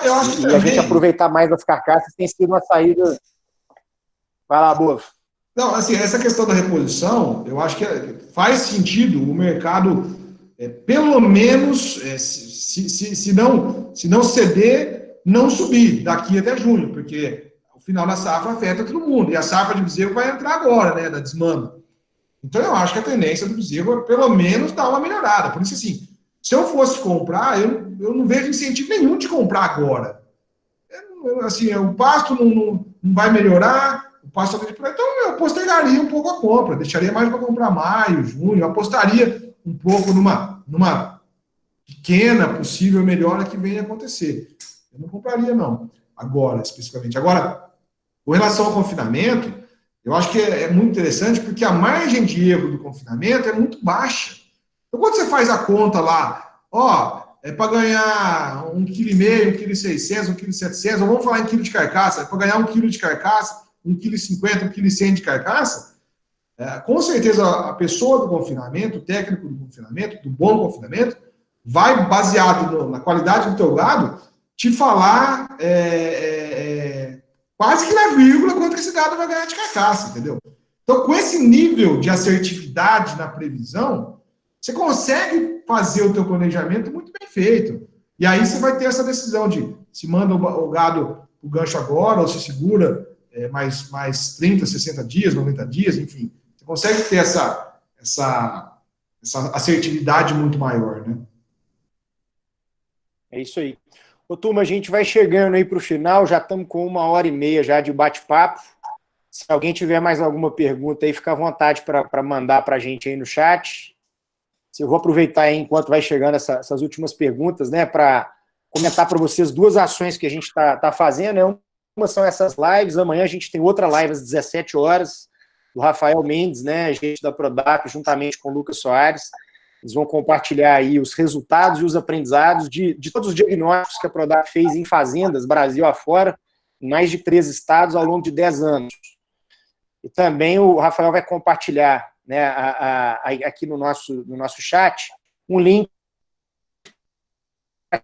Speaker 2: Eu acho que
Speaker 1: a gente aproveitar mais as carcaças tem sido uma saída. Vai lá, Boa.
Speaker 2: Não, assim, essa questão da reposição, eu acho que faz sentido o mercado, pelo menos, se não ceder, não subir daqui até junho, porque o final da safra afeta todo mundo, e a safra de bezerro vai entrar agora, né, da desmama. Então, eu acho que a tendência do Bezerro é, pelo menos, dar uma melhorada. Por isso, assim, se eu fosse comprar, eu não vejo incentivo nenhum de comprar agora. Assim, o pasto não vai melhorar, o pasto então eu postergaria um pouco a compra, deixaria mais para comprar maio, junho, apostaria um pouco numa pequena possível melhora que venha acontecer. Eu não compraria, não, agora, especificamente. Agora, com relação ao confinamento, eu acho que é muito interessante porque a margem de erro do confinamento é muito baixa. Então, quando você faz a conta lá, ó, é para ganhar 1,5 kg, 1,6 kg, 1,7 kg, ou vamos falar em quilo de carcaça, é para ganhar 1 kg de carcaça, 1,50 kg, 1,1 kg de carcaça, com certeza a pessoa do confinamento, o técnico do confinamento, do bom confinamento, vai, baseado na qualidade do teu gado, te falar quase que na vírgula quanto que esse gado vai ganhar de carcaça, entendeu? Então, com esse nível de assertividade na previsão, você consegue fazer o teu planejamento muito bem feito. E aí você vai ter essa decisão de se manda o gado o gancho agora ou se segura mais 30, 60 dias, 90 dias, enfim. Você consegue ter essa assertividade muito maior, né?
Speaker 1: É isso aí. Ô, turma, a gente vai chegando aí para o final, já estamos com 1h30 já de bate-papo. Se alguém tiver mais alguma pergunta aí, fica à vontade para mandar para a gente aí no chat. Eu vou aproveitar aí, enquanto vai chegando essas últimas perguntas, né, para comentar para vocês duas ações que a gente está fazendo. Né? Uma são essas lives, amanhã a gente tem outra live às 17 horas, do Rafael Mendes, né, gente da Prodap, juntamente com o Lucas Soares. Eles vão compartilhar aí os resultados e os aprendizados de todos os diagnósticos que a Prodap fez em fazendas, Brasil afora, em mais de 3 estados ao longo de 10 anos. E também o Rafael vai compartilhar, né, aqui no nosso chat, um link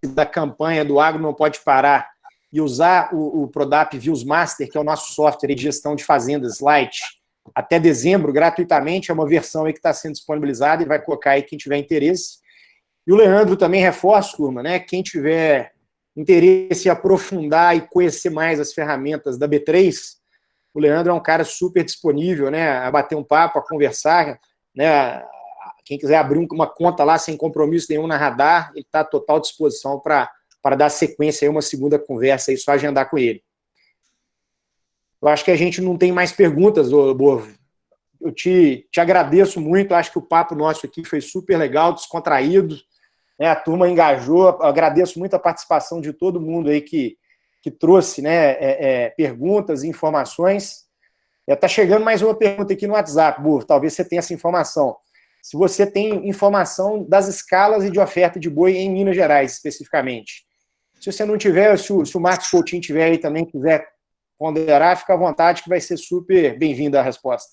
Speaker 1: da campanha do Agro Não Pode Parar e usar o Prodap Views Master, que é o nosso software de gestão de fazendas Lite, até dezembro, gratuitamente. É uma versão aí que está sendo disponibilizada e vai colocar aí quem tiver interesse. E o Leandro também reforça, turma, né? Quem tiver interesse em aprofundar e conhecer mais as ferramentas da B3, o Leandro é um cara super disponível, né? A bater um papo, a conversar, né? Quem quiser abrir uma conta lá sem compromisso nenhum na Radar, ele está à total disposição para dar sequência aí, uma segunda conversa aí, só agendar com ele. Eu acho que a gente não tem mais perguntas, Bovo. Eu te agradeço muito, acho que o papo nosso aqui foi super legal, descontraído, né? A turma engajou, agradeço muito a participação de todo mundo aí que trouxe, né, perguntas e informações. Está chegando mais uma pergunta aqui no WhatsApp, Bovo, talvez você tenha essa informação. Se você tem informação das escalas e de oferta de boi em Minas Gerais, especificamente. Se você não tiver, se o Marcos Coutinho tiver aí também, quiser ponderar, fica à vontade, que vai ser super bem-vinda a resposta.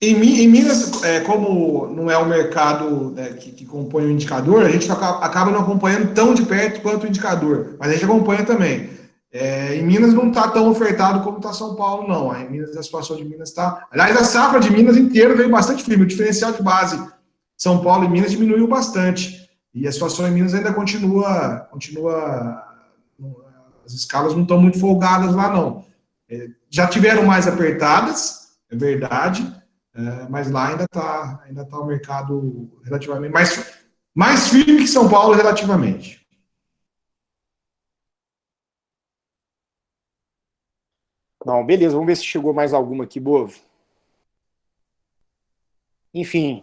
Speaker 2: Em Minas, como não é o mercado, né, que compõe o indicador, a gente acaba não acompanhando tão de perto quanto o indicador, mas a gente acompanha também. Em Minas não está tão ofertado como está São Paulo, não. Em Minas, a situação de Minas está... Aliás, a safra de Minas inteira veio bastante firme. O diferencial de base São Paulo e Minas diminuiu bastante. E a situação em Minas ainda continua as escalas não estão muito folgadas lá, não. Já tiveram mais apertadas, é verdade, mas lá ainda tá o mercado relativamente mais firme que São Paulo relativamente.
Speaker 1: Não, beleza, vamos ver se chegou mais alguma aqui, Bovo. Enfim,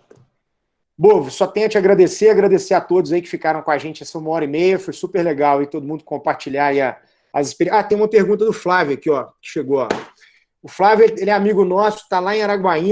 Speaker 1: Bovo, só tenho a te agradecer a todos aí que ficaram com a gente essa 1h30, foi super legal e todo mundo compartilhar aí as experiências. Tem uma pergunta do Flávio aqui, ó, que chegou, ó. O Flávio, ele é amigo nosso, tá lá em Araguaína,